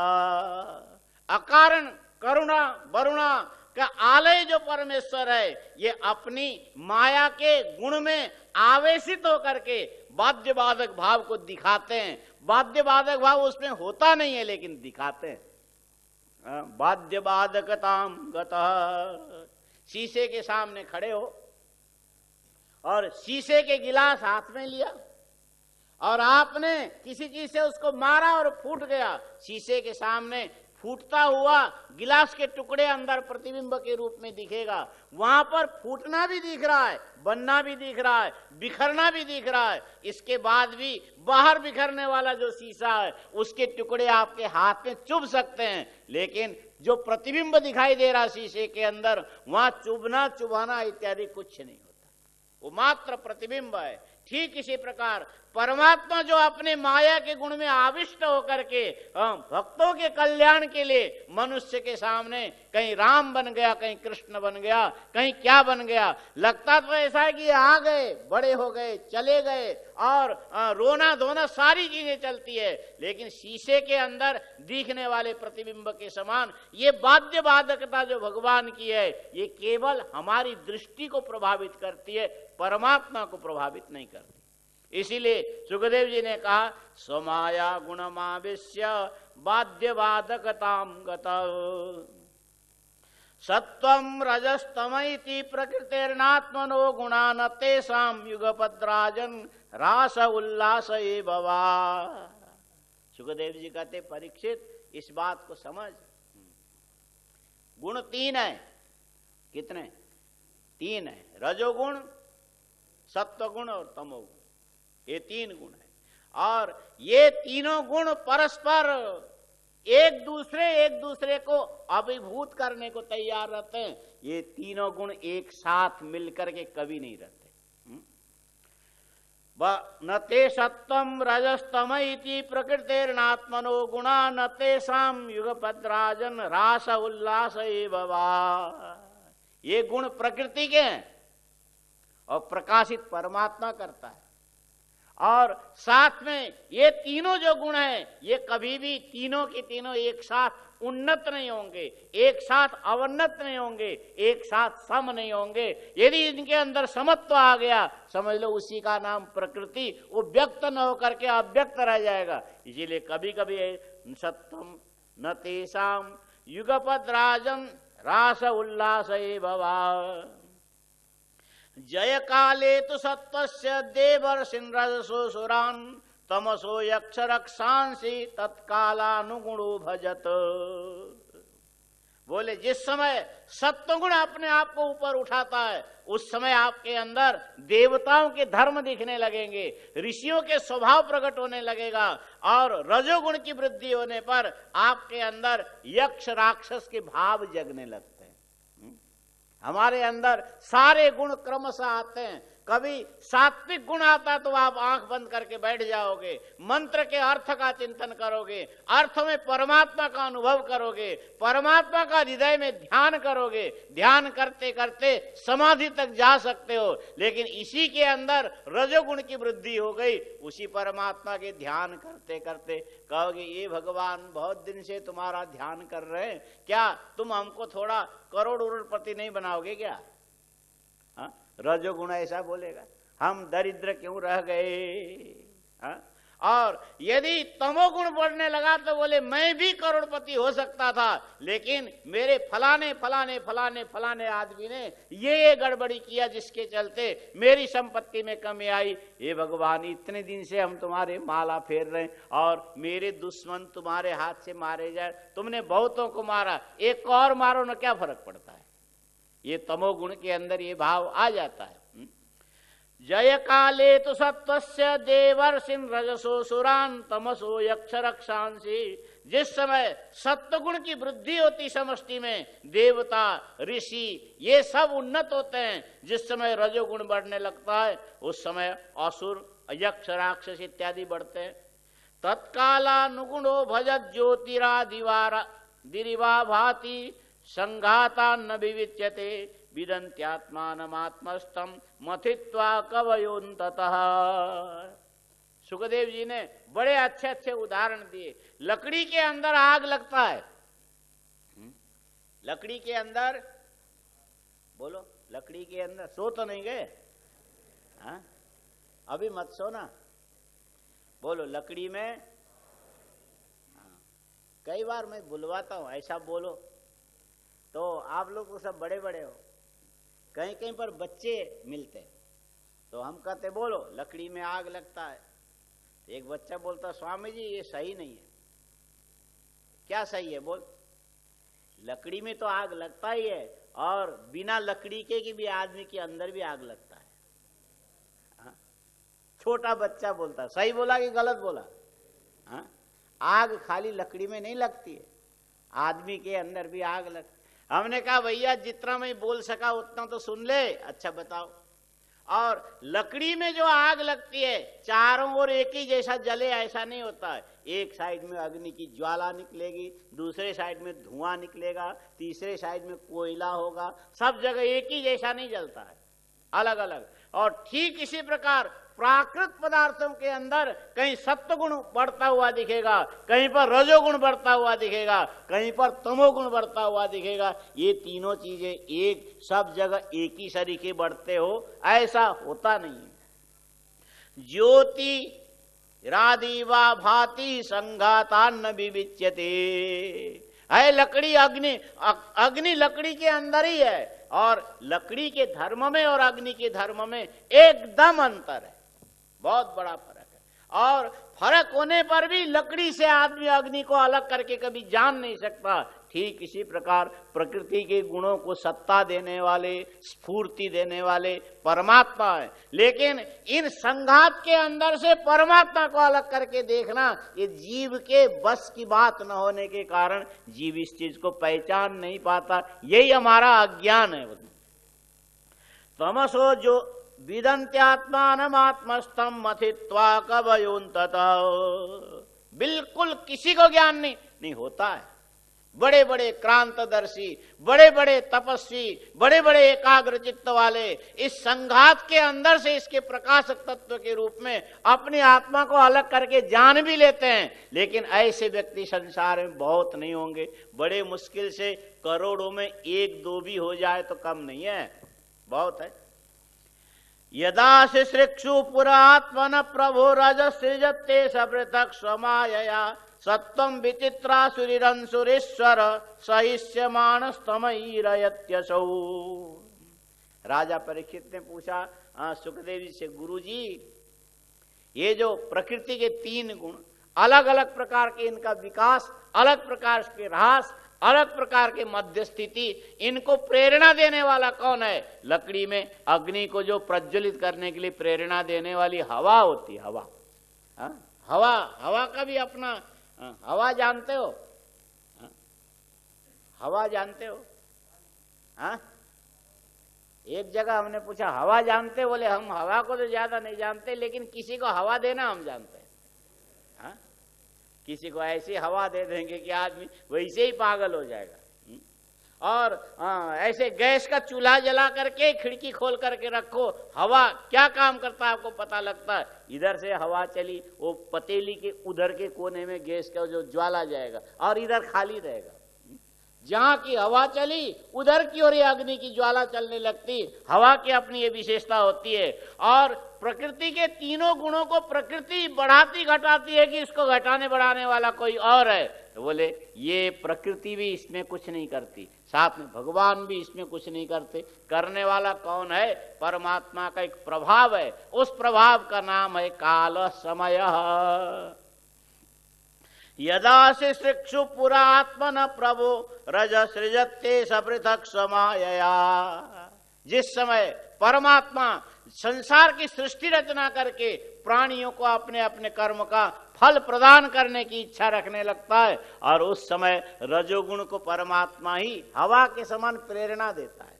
अकारण करुणा वरुणा का आलय जो परमेश्वर है, ये अपनी माया के गुण में आवेशित होकर के बाध्य बाधक भाव को दिखाते हैं। बाध्य बाधक भाव उसमें होता नहीं है, लेकिन दिखाते हैं। बाध्य बाधकताम गतः, शीशे के सामने खड़े हो और शीशे के गिलास हाथ में लिया और आपने किसी चीज से उसको मारा और फूट गया। शीशे के सामने फूटता हुआ गिलास के टुकड़े अंदर प्रतिबिंब के रूप में दिखेगा। वहां पर फूटना भी दिख रहा है, बनना भी दिख रहा है, बिखरना भी दिख रहा है। इसके बाद भी बाहर बिखरने वाला जो शीशा है, उसके टुकड़े आपके हाथ में चुभ सकते हैं, लेकिन जो प्रतिबिंब दिखाई दे रहा शीशे के अंदर, वहां चुभना चुभाना इत्यादि कुछ नहीं होता, वो मात्र प्रतिबिंब है। ठीक इसी प्रकार परमात्मा जो अपने माया के गुण में आविष्ट होकर के भक्तों के कल्याण के लिए मनुष्य के सामने कहीं राम बन गया, कहीं कृष्ण बन गया, कहीं क्या बन गया। लगता तो ऐसा है कि आ गए, बड़े हो गए, चले गए और रोना धोना सारी चीजें चलती है, लेकिन शीशे के अंदर दिखने वाले प्रतिबिंब के समान ये बाध्य बाधकता जो भगवान की है, ये केवल हमारी दृष्टि को प्रभावित करती है, परमात्मा को प्रभावित नहीं करती। इसीलिए सुखदेव जी ने कहा स्वमाया गुणमाविश्य बाध्य बाधकताम गतः सत्वं रजस्तमैति प्रकृतिर्नात्मनो गुणा न तेषां युगपद्राजन रास उल्लास एव वा। सुखदेव जी कहते परीक्षित इस बात को समझ, गुण तीन है। कितने? तीन है, रजोगुण, सत्वगुण और तमोगुण, ये तीन गुण है। और ये तीनों गुण परस्पर एक दूसरे को अभिभूत करने को तैयार रहते हैं। ये तीनों गुण एक साथ मिलकर के कभी नहीं रहते। न ते सत्वं रजस्तमैति प्रकृतिर्नात्मनो गुणा न तेषां युगपद्राजन रास उल्लास एव वा। ये गुण प्रकृति के हैं और प्रकाशित परमात्मा करता है। और साथ में ये तीनों जो गुण हैं, ये कभी भी तीनों के तीनों एक साथ उन्नत नहीं होंगे, एक साथ अवन्नत नहीं होंगे, एक साथ सम नहीं होंगे। यदि इनके अंदर समत्व आ गया, समझ लो उसी का नाम प्रकृति, वो व्यक्त न होकर के अव्यक्त रह जाएगा। इसीलिए कभी कभी सत्वम न तेषां युगपद्राजन रास उल्लास एव वा। जय काले तो सत्वस्य देवर्षिन् रजसो सुरान् तमसो यक्ष रक्षांसि तत्कालानुगुणो भजत। बोले जिस समय सत्वगुण अपने आप को ऊपर उठाता है, उस समय आपके अंदर देवताओं के धर्म दिखने लगेंगे, ऋषियों के स्वभाव प्रकट होने लगेगा, और रजोगुण की वृद्धि होने पर आपके अंदर यक्ष राक्षस के भाव जगने लगते हैं। हमारे अंदर सारे गुण क्रमशः आते हैं। कभी सात्विक गुण आता तो आप आंख बंद करके बैठ जाओगे, मंत्र के अर्थ का चिंतन करोगे, अर्थ में परमात्मा का अनुभव करोगे, परमात्मा का हृदय में ध्यान करोगे, ध्यान करते करते समाधि तक जा सकते हो। लेकिन इसी के अंदर रजोगुण की वृद्धि हो गई, उसी परमात्मा के ध्यान करते करते कहोगे ये भगवान बहुत दिन से तुम्हारा ध्यान कर रहे हैं, क्या तुम हमको थोड़ा करोड़पति नहीं बनाओगे क्या? रजोगुण ऐसा बोलेगा, हम दरिद्र क्यों रह गए। और यदि तमोगुण बढ़ने लगा तो बोले मैं भी करोड़पति हो सकता था, लेकिन मेरे फलाने फलाने फलाने फलाने आदमी ने ये गड़बड़ी किया जिसके चलते मेरी संपत्ति में कमी आई। हे भगवान, इतने दिन से हम तुम्हारे माला फेर रहे हैं और मेरे दुश्मन तुम्हारे हाथ से मारे जाए। तुमने बहुतों को मारा, एक और मारो ना, क्या फर्क पड़ता है। ये तमोगुण के अंदर ये भाव आ जाता है। जय काले तो सत्वस्य देवर्षिन् रजसो सुरान् तमसो यक्ष रक्षांसि। जिस समय सत्वगुण की वृद्धि होती समष्टि में, देवता ऋषि ये सब उन्नत होते हैं। जिस समय रजोगुण बढ़ने लगता है, उस समय असुर यक्ष राक्षस इत्यादि बढ़ते हैं। तत्कालानुगुणो भजत ज्योतिरादिवारा दिरिवा भाति संघाता न विविच्यते विदन्त्यात्मानमात्मस्थं मथित्वा कवयोन्ततः। सुखदेव जी ने बड़े अच्छे अच्छे उदाहरण दिए। लकड़ी के अंदर आग लगता है, लकड़ी के अंदर बोलो, लकड़ी के अंदर सो तो नहीं गए? हाँ, अभी मत सोना। बोलो, लकड़ी में। हाँ, कई बार मैं बुलवाता हूं, ऐसा बोलो तो आप लोग तो सब बड़े बड़े हो, कहीं कहीं पर बच्चे मिलते तो हम कहते बोलो लकड़ी में आग लगता है। एक बच्चा बोलता स्वामी जी ये सही नहीं है। क्या सही है बोल? लकड़ी में तो आग लगता ही है, और बिना लकड़ी के भी आदमी के अंदर भी आग लगता है। हाँ? छोटा बच्चा बोलता, सही बोला कि गलत बोला? हाँ? आग खाली लकड़ी में नहीं लगती है, आदमी के अंदर भी आग लगती। हमने कहा भैया जितना मैं बोल सका उतना तो सुन ले। अच्छा बताओ। और लकड़ी में जो आग लगती है चारों ओर एक ही जैसा जले ऐसा नहीं होता है। एक साइड में अग्नि की ज्वाला निकलेगी, दूसरे साइड में धुआं निकलेगा, तीसरे साइड में कोयला होगा, सब जगह एक ही जैसा नहीं जलता है, अलग अलग। और ठीक इसी प्रकार प्राकृत पदार्थों के अंदर कहीं सत्वगुण बढ़ता हुआ दिखेगा, कहीं पर रजोगुण बढ़ता हुआ दिखेगा, कहीं पर तमोगुण बढ़ता हुआ दिखेगा। ये तीनों चीजें एक सब जगह एक ही सरीके बढ़ते हो ऐसा होता नहीं है। ज्योति रादिवा भाति संघातान्न विविच्यते। है लकड़ी अग्नि, अग्नि लकड़ी के अंदर ही है, और लकड़ी के धर्म में और अग्नि के धर्म में एकदम अंतर है, बहुत बड़ा फर्क है। और फर्क होने पर भी लकड़ी से आदमी अग्नि को अलग करके कभी जान नहीं सकता। ठीक इसी प्रकार प्रकृति के गुणों को सत्ता देने वाले, स्फूर्ति देने वाले परमात्मा है, लेकिन इन संघात के अंदर से परमात्मा को अलग करके देखना ये जीव के बस की बात न होने के कारण जीव इस चीज को पहचान नहीं पाता। यही हमारा अज्ञान है। तमसो जो विदन्त्यात्मानमात्मस्थं मथित्वा कवयोन्ततः। बिल्कुल किसी को ज्ञान नहीं होता है। बड़े बड़े क्रांतदर्शी, बड़े बड़े तपस्वी, बड़े बड़े एकाग्र चित्त वाले इस संघात के अंदर से इसके प्रकाशक तत्व के रूप में अपनी आत्मा को अलग करके जान भी लेते हैं, लेकिन ऐसे व्यक्ति संसार में बहुत नहीं होंगे। बड़े मुश्किल से करोड़ों में एक दो भी हो जाए तो कम नहीं है, बहुत है। यदा शिश्रिक्षु पुरात्मन प्रभो रजसृजते सपृथक् स्वमायया सत्वं विचित्रासुरिरं सुरेश्वर सहिष्यमाणस्तमयीरयत्यसौ। राजा परीक्षित ने पूछा सुखदेव जी से, गुरुजी ये जो प्रकृति के तीन गुण, अलग अलग प्रकार के इनका विकास, अलग प्रकार के ह्रास, अलग प्रकार के मध्य स्थिति, इनको प्रेरणा देने वाला कौन है? लकड़ी में अग्नि को जो प्रज्वलित करने के लिए प्रेरणा देने वाली हवा होती है, हवा। हवा का भी अपना, हवा जानते हो? हवा जानते हो? एक जगह हमने पूछा हवा जानते हो? बोले हम हवा को तो ज्यादा नहीं जानते, लेकिन किसी को हवा देना हम जानते हैं। किसी को ऐसी हवा दे देंगे कि आदमी वैसे ही पागल हो जाएगा। और ऐसे गैस का चूल्हा जला करके खिड़की खोल करके रखो, हवा क्या काम करता है आपको पता लगता है। इधर से हवा चली, वो पतीली के उधर के कोने में गैस का जो ज्वाला जाएगा और इधर खाली रहेगा। जहां की हवा चली उधर की ओर अग्नि की ज्वाला चलने लगती। हवा की अपनी ये विशेषता होती है। और प्रकृति के तीनों गुणों को प्रकृति बढ़ाती घटाती है कि इसको घटाने बढ़ाने वाला कोई और है। तो बोले ये प्रकृति भी इसमें कुछ नहीं करती, साथ में भगवान भी इसमें कुछ नहीं करते। करने वाला कौन है? परमात्मा का एक प्रभाव है, उस प्रभाव का नाम है काल समय। यदा शिश्रिक्षु पुरात्मन प्रभो रज सृजते सपृथक् स्वमायया। जिस समय परमात्मा संसार की सृष्टि रचना करके प्राणियों को अपने अपने कर्म का फल प्रदान करने की इच्छा रखने लगता है, और उस समय रजोगुण को परमात्मा ही हवा के समान प्रेरणा देता है।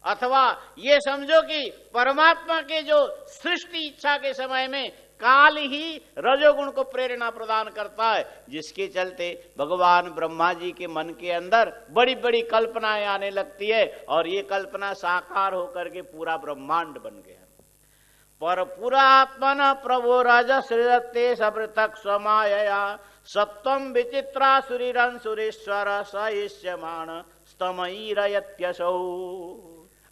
अथवा ये समझो कि परमात्मा के जो सृष्टि इच्छा के समय में काल ही रजोगुण को प्रेरणा प्रदान करता है, जिसके चलते भगवान ब्रह्मा जी के मन के अंदर बड़ी बड़ी कल्पनाएं आने लगती है, और ये कल्पना साकार होकर के पूरा ब्रह्मांड बन गया। पर पुरात्मन प्रभो रज सृजते सपृथक् स्वमायया सत्वं विचित्रासुरिरं सुरेश्वर सहिष्यमाण स्तमयीरयत्यसौ।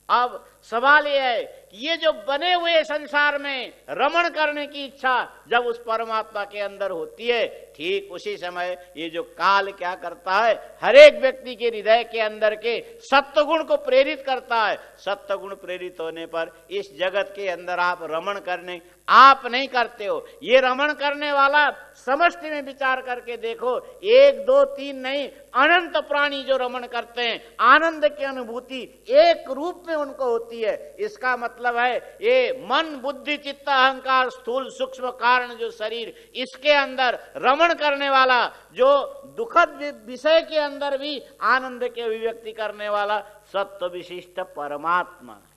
अब सवाल यह है कि ये जो बने हुए संसार में रमण करने की इच्छा जब उस परमात्मा के अंदर होती है, ठीक उसी समय ये जो काल क्या करता है, हर एक व्यक्ति के हृदय के अंदर के सत्वगुण को प्रेरित करता है। सत्वगुण प्रेरित होने पर इस जगत के अंदर आप रमण करने आप नहीं करते हो। ये रमण करने वाला समष्टि में विचार करके देखो, 1 2 3 नहीं, अनंत प्राणी जो रमण करते हैं, आनंद की अनुभूति एक रूप में उनको होती है। इसका मतलब है ये मन बुद्धि चित्त अहंकार स्थूल सूक्ष्म कारण जो शरीर, इसके अंदर रमण करने वाला जो दुखद विषय के अंदर भी आनंद के अभिव्यक्ति करने वाला सत्व विशिष्ट परमात्मा है।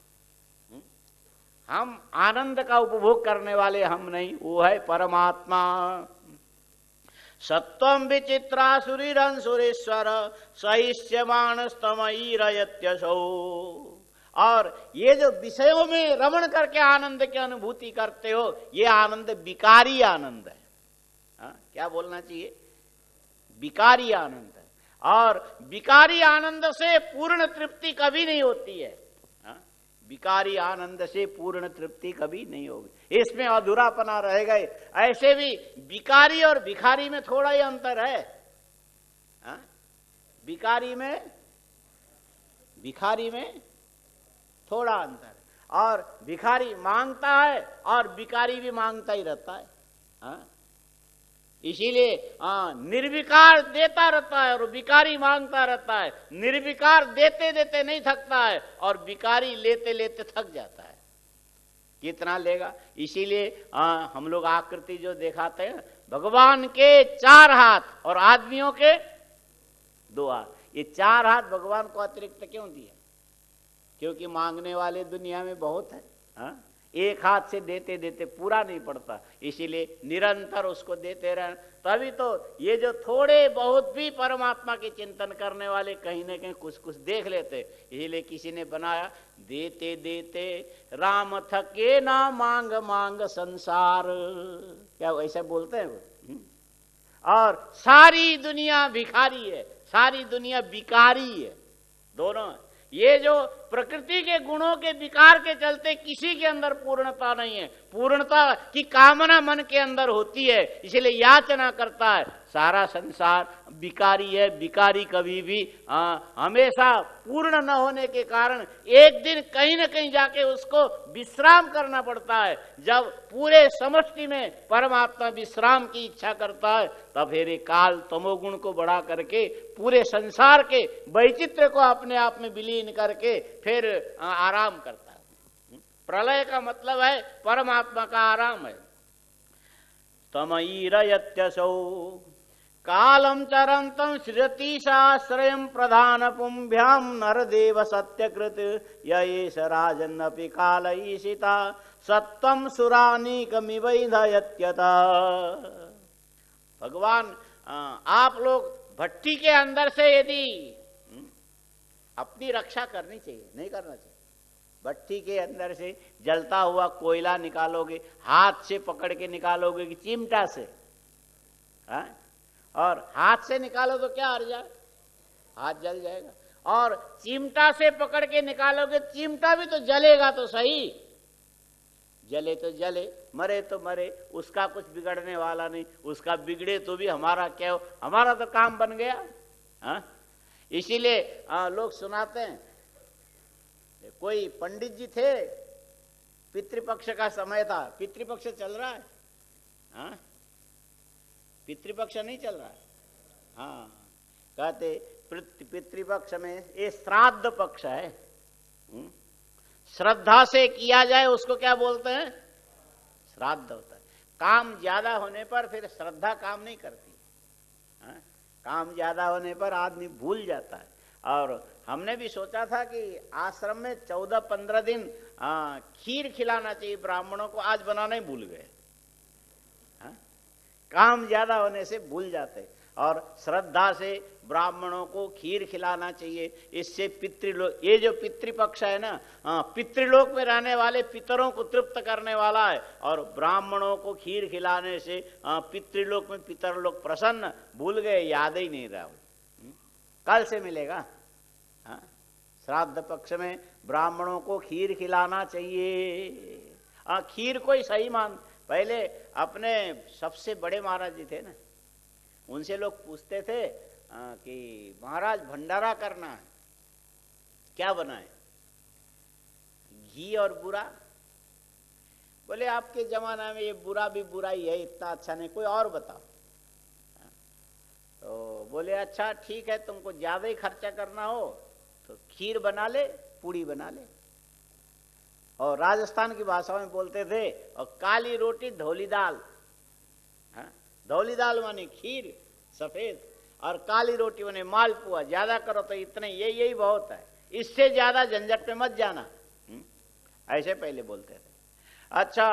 हम आनंद का उपभोग करने वाले हम नहीं, वो है परमात्मा। सत्वं विचित्रासुरीरंसुरेश्वर सहिष्यमाण स्तमयीरयत्यसौ। और ये जो विषयों में रमण करके आनंद की अनुभूति करते हो, ये आनंद विकारी आनंद है। क्या बोलना चाहिए? विकारी आनंद है। और विकारी आनंद से पूर्ण तृप्ति कभी नहीं होती है। विकारी आनंद से पूर्ण तृप्ति कभी नहीं होगी, इसमें अधूरापना रहेगा। ऐसे भी विकारी और भिखारी में थोड़ा ही अंतर है। विकारी में थोड़ा अंतर है। और भिखारी मांगता है और विकारी भी मांगता ही रहता है। इसीलिए निर्विकार देता रहता है और विकारी मांगता रहता है। निर्विकार देते देते नहीं थकता है और विकारी लेते लेते थक जाता है। कितना लेगा? इसीलिए हम लोग आकृति जो दिखाते हैं, भगवान के 4 हाथ और आदमियों के 2 हाथ। ये 4 हाथ भगवान को अतिरिक्त क्यों दिए? क्योंकि मांगने वाले दुनिया में बहुत है। एक हाथ से देते देते पूरा नहीं पड़ता, इसीलिए निरंतर उसको देते रहना। तभी तो ये जो थोड़े बहुत भी परमात्मा के चिंतन करने वाले कहीं न कहीं कुछ कुछ देख लेते। इसीलिए किसी ने बनाया, देते देते राम थके ना मांग मांग संसार। क्या ऐसा बोलते हैं वो? और सारी दुनिया भिखारी है, सारी दुनिया बिकारी है, दोनों है। ये जो प्रकृति के गुणों के विकार के चलते किसी के अंदर पूर्णता नहीं है, पूर्णता की कामना मन के अंदर होती है, इसलिए याचना करता है। सारा संसार विकारी है। विकारी कभी भी हमेशा पूर्ण न होने के कारण एक दिन कहीं न कहीं जाके उसको विश्राम करना पड़ता है। जब पूरे समष्टि में परमात्मा विश्राम की इच्छा करता है, तब फिर ये काल तमोगुण को बढ़ा करके पूरे संसार के वैचित्र्य को अपने आप में विलीन करके फिर आराम करता है। प्रलय का मतलब है परमात्मा का आराम है। तमयीरयत्यसौ कालम चरंतम सृजतीशाश्रयं प्रधान पुंभ्याम नरदेव सत्यकृत येष राजन्नपि काल ईशिता सत्वं सुरानीकमिवैधयत्यत। भगवान आप लोग भट्टी के अंदर से यदि अपनी रक्षा करनी चाहिए, नहीं करना चाहिए। भट्टी के अंदर से जलता हुआ कोयला निकालोगे, हाथ से पकड़ के निकालोगे कि चिमटा से? और हाथ से निकालो तो क्या हर्ज है? हाथ जल जाएगा। और चिमटा से पकड़ के निकालोगे, चिमटा भी तो जलेगा तो सही। जले तो जले, मरे तो मरे, उसका कुछ बिगड़ने वाला नहीं। उसका बिगड़े तो भी हमारा क्या हो, हमारा तो काम बन गया। इसीलिए लोग सुनाते हैं, कोई पंडित जी थे, पितृपक्ष का समय था, पितृपक्ष चल रहा है? पितृपक्ष नहीं चल रहा है। कहते पितृपक्ष में ये श्राद्ध पक्ष है। श्रद्धा से किया जाए उसको क्या बोलते हैं? श्राद्ध होता है। काम ज्यादा होने पर फिर श्रद्धा काम नहीं करती। काम ज्यादा होने पर आदमी भूल जाता है। और हमने भी सोचा था कि आश्रम में 14-15 दिन खीर खिलाना चाहिए ब्राह्मणों को, आज बनाना ही भूल गए। काम ज्यादा होने से भूल जाते। और श्रद्धा से ब्राह्मणों को खीर खिलाना चाहिए। इससे पितृलोक, ये जो पितृपक्ष है ना, पितृलोक में रहने वाले पितरों को तृप्त करने वाला है। और ब्राह्मणों को खीर खिलाने से पितृलोक में पितर लोग प्रसन्न। भूल गए, याद ही नहीं रहा। कल से मिलेगा। हाँ? श्राद्ध पक्ष में ब्राह्मणों को खीर खिलाना चाहिए। खीर को ही सही मान। पहले अपने सबसे बड़े महाराज जी थे ना, उनसे लोग पूछते थे कि महाराज भंडारा करना है, क्या बनाए? घी और बुरा। बोले आपके जमाना में ये बुरा भी बुरा ही है, इतना अच्छा नहीं, कोई और बताओ। तो बोले अच्छा ठीक है, तुमको ज्यादा ही खर्चा करना हो तो खीर बना ले, पूड़ी बना ले। और राजस्थान की भाषा में बोलते थे, और काली रोटी धौली दाल। धौली दाल माने खीर सफेद, और काली रोटी माने मालपुआ। ज्यादा करो तो इतने, यही बहुत है, इससे ज्यादा झंझट में मत जाना। ऐसे पहले बोलते थे। अच्छा,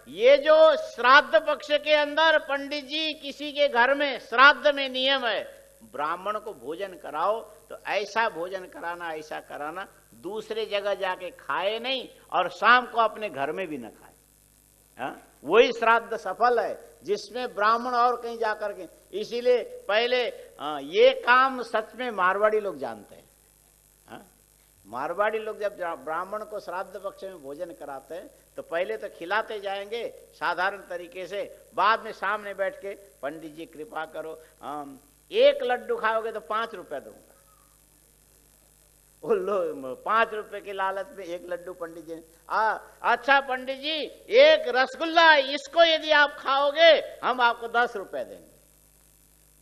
ये जो श्राद्ध पक्ष के अंदर पंडित जी किसी के घर में श्राद्ध में नियम है, ब्राह्मण को भोजन कराओ तो ऐसा भोजन कराना, ऐसा कराना, दूसरे जगह जाके खाए नहीं और शाम को अपने घर में भी न खाए। वही श्राद्ध सफल है जिसमें ब्राह्मण और कहीं जाकर के। इसीलिए पहले ये काम सच में मारवाड़ी लोग जानते हैं। मारवाड़ी लोग जब ब्राह्मण को श्राद्ध पक्ष में भोजन कराते हैं तो पहले तो खिलाते जाएंगे साधारण तरीके से, बाद में सामने बैठ के पंडित जी कृपा करो, 1 लड्डू खाओगे तो 5 रुपए दूंगा। वो लोग 5 रुपए की लालच में 1 लड्डू पंडित जी। अच्छा पंडित जी 1 रसगुल्ला, इसको यदि आप खाओगे हम आपको 10 रुपए देंगे।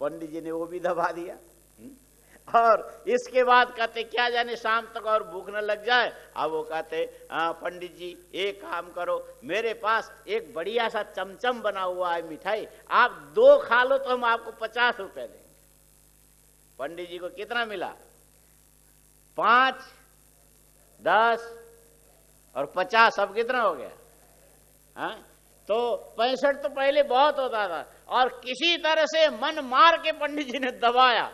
पंडित जी ने वो भी दबा दिया। और इसके बाद कहते क्या जाने शाम तक और भूख न लग जाए। अब वो कहते पंडित जी एक काम करो, मेरे पास एक बढ़िया सा चमचम बना हुआ है मिठाई, आप 2 खा लो तो हम आपको 50 रुपए देंगे। पंडित जी को कितना मिला? 5, 10 और 50, अब कितना हो गया? तो 65 तो पहले बहुत होता था, और किसी तरह से मन मार के पंडित जी ने दबाया।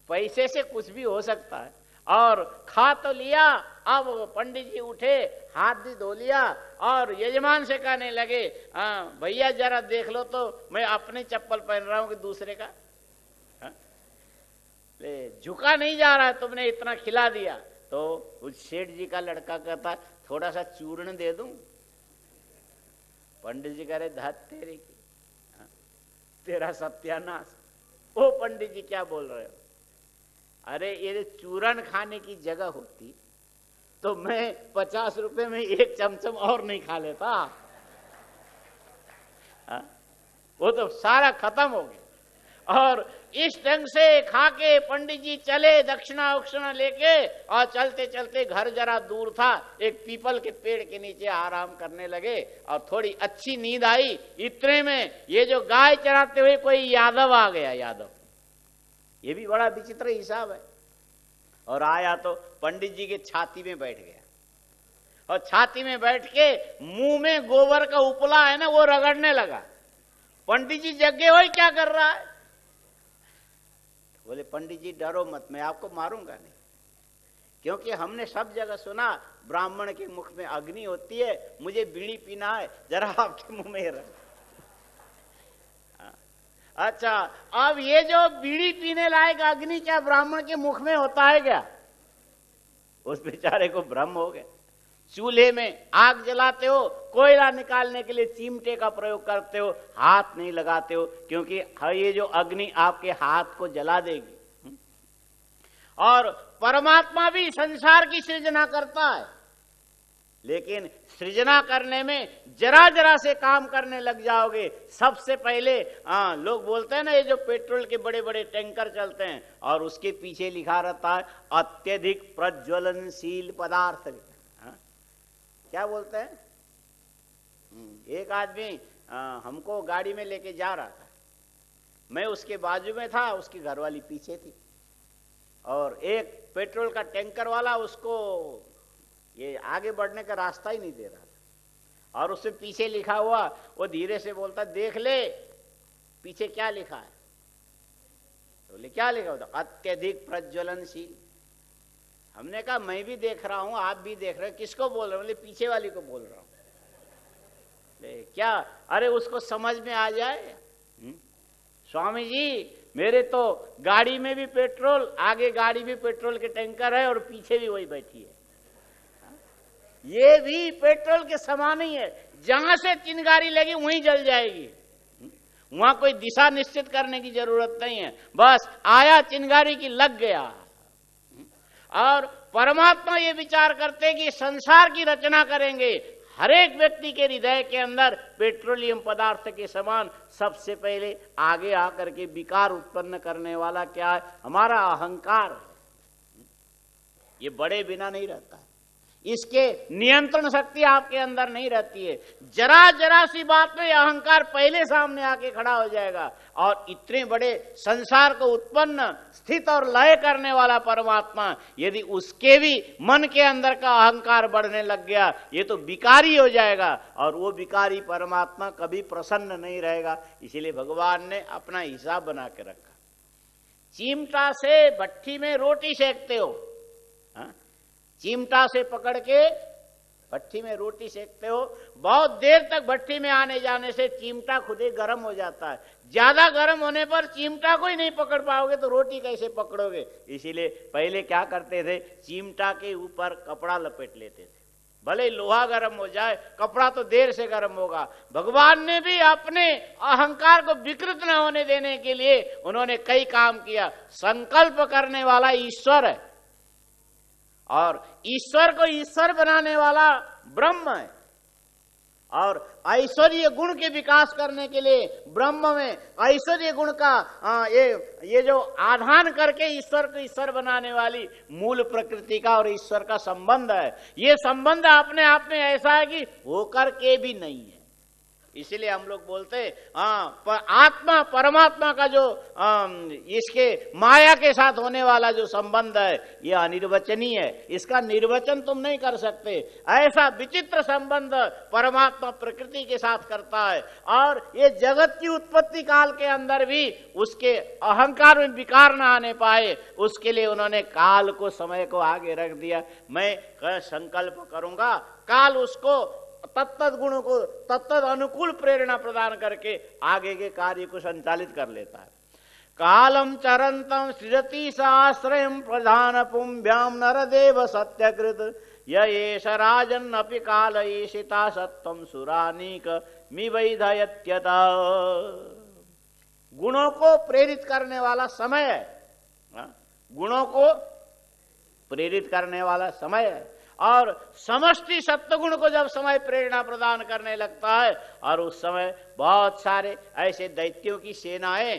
पैसे से कुछ भी हो सकता है। और खा तो लिया। अब पंडित जी उठे, हाथ भी धो लिया और यजमान से कहने लगे, भैया जरा देख लो तो मैं अपनी चप्पल पहन रहा हूं कि दूसरे का। झुका नहीं जा रहा है, तुमने इतना खिला दिया। तो उस सेठ जी का लड़का कहता थोड़ा सा चूर्ण दे दूं। पंडित जी कह रहे धत तेरी की, तेरा सत्यानाश। ओ पंडित जी क्या बोल रहे हो? अरे ये चूरन खाने की जगह होती तो मैं 50 रुपए में 1 चमचम और नहीं खा लेता। वो तो सारा खत्म हो गया। और इस ढंग से खा के पंडित जी चले दक्षिणा उक्षणा लेके, और चलते चलते घर जरा दूर था, एक पीपल के पेड़ के नीचे आराम करने लगे और थोड़ी अच्छी नींद आई। इतने में ये जो गाय चराते हुए कोई यादव आ गया। यादव, ये भी बड़ा विचित्र हिसाब है। और आया तो पंडित जी के छाती में बैठ गया, और छाती में बैठ के मुंह में गोबर का उपला है ना वो रगड़ने लगा। पंडित जी जगे हो क्या कर रहा है? बोले पंडित जी डरो मत, मैं आपको मारूंगा नहीं, क्योंकि हमने सब जगह सुना ब्राह्मण के मुख में अग्नि होती है, मुझे बीड़ी पीना है, जरा आपके मुंह में रख। अच्छा, अब ये जो बीड़ी पीने लायक अग्नि क्या ब्राह्मण के मुख में होता है क्या? उस बेचारे को भ्रम हो गया। चूल्हे में आग जलाते हो, कोयला निकालने के लिए चिमटे का प्रयोग करते हो, हाथ नहीं लगाते हो, क्योंकि ये जो अग्नि आपके हाथ को जला देगी। और परमात्मा भी संसार की सृजना करता है, लेकिन सृजना करने में जरा जरा से काम करने लग जाओगे। सबसे पहले लोग बोलते हैं ना, ये जो पेट्रोल के बड़े बड़े टैंकर चलते हैं और उसके पीछे लिखा रहता है अत्यधिक प्रज्वलनशील पदार्थ। क्या बोलते हैं? एक आदमी हमको गाड़ी में लेके जा रहा था, मैं उसके बाजू में था, उसकी घरवाली पीछे थी, और एक पेट्रोल का टैंकर वाला उसको ये आगे बढ़ने का रास्ता ही नहीं दे रहा था। और उससे पीछे लिखा हुआ, वो धीरे से बोलता देख ले पीछे क्या लिखा है। तो बोले क्या लिखा होता? अत्यधिक प्रज्वलनशील। हमने कहा मैं भी देख रहा हूं, आप भी देख रहे हैं, किसको बोल रहे हो? बोले पीछे वाली को बोल रहा हूं। क्या? अरे उसको समझ में आ जाए। स्वामी जी मेरे तो गाड़ी में भी पेट्रोल, आगे गाड़ी भी पेट्रोल के टैंकर है और पीछे भी वही बैठी है। ये भी पेट्रोल के समान ही है, जहां से चिंगारी लगी वहीं जल जाएगी। वहां कोई दिशा निश्चित करने की जरूरत नहीं है, बस आया चिंगारी की लग गया। और परमात्मा ये विचार करते कि संसार की रचना करेंगे, हर एक व्यक्ति के हृदय के अंदर पेट्रोलियम पदार्थ के समान सबसे पहले आगे आकर के विकार उत्पन्न करने वाला क्या है? हमारा अहंकार है। ये बड़े बिना नहीं रहता है, इसके नियंत्रण शक्ति आपके अंदर नहीं रहती है। जरा जरा सी बात में अहंकार पहले सामने आके खड़ा हो जाएगा। और इतने बड़े संसार को उत्पन्न, स्थित और लय करने वाला परमात्मा, यदि उसके भी मन के अंदर का अहंकार बढ़ने लग गया, ये तो विकारी हो जाएगा। और वो विकारी परमात्मा कभी प्रसन्न नहीं रहेगा। इसीलिए भगवान ने अपना हिसाब बना के रखा। चिमटा से भट्ठी में रोटी सेकते हो, चिमटा से पकड़ के भट्टी में रोटी सेकते हो, बहुत देर तक भट्टी में आने जाने से चिमटा खुद ही गर्म हो जाता है। ज्यादा गर्म होने पर चिमटा को ही नहीं पकड़ पाओगे तो रोटी कैसे पकड़ोगे? इसीलिए पहले क्या करते थे, चिमटा के ऊपर कपड़ा लपेट लेते थे, भले लोहा गर्म हो जाए, कपड़ा तो देर से गर्म होगा। भगवान ने भी अपने अहंकार को विकृत न होने देने के लिए उन्होंने कई काम किया। संकल्प करने वाला ईश्वर है और ईश्वर को ईश्वर बनाने वाला ब्रह्म है। और ऐश्वर्य गुण के विकास करने के लिए ब्रह्म में ऐश्वर्य गुण का ये जो आधान करके ईश्वर को ईश्वर बनाने वाली मूल प्रकृति का और ईश्वर का संबंध है। ये संबंध अपने आप में ऐसा है कि होकर के भी नहीं है। इसीलिए हम लोग बोलते आत्मा परमात्मा का जो इसके माया के साथ होने वाला जो संबंध है, ये अनिर्वचनीय है। इसका निर्वचन तुम नहीं कर सकते। ऐसा विचित्र संबंध परमात्मा प्रकृति के साथ करता है। और ये जगत की उत्पत्ति काल के अंदर भी उसके अहंकार में विकार न आने पाए, उसके लिए उन्होंने काल को, समय को आगे रख दिया। मैं संकल्प करूंगा, काल उसको तत्त गुणों को तत्त अनुकूल प्रेरणा प्रदान करके आगे के कार्य को संचालित कर लेता है। कालम चरंतम सृजति साश्रयम प्रधान पुंभ्याम नरदेव सत्यकृत येष राजन अपि काल ईशिता सत्तम सुरानीक मिवैधयत्यत। गुणों को प्रेरित करने वाला समय है, गुणों को प्रेरित करने वाला समय है। और समष्टि सत्वगुण को जब समय प्रेरणा प्रदान करने लगता है और उस समय बहुत सारे ऐसे दैत्यों की सेनाएं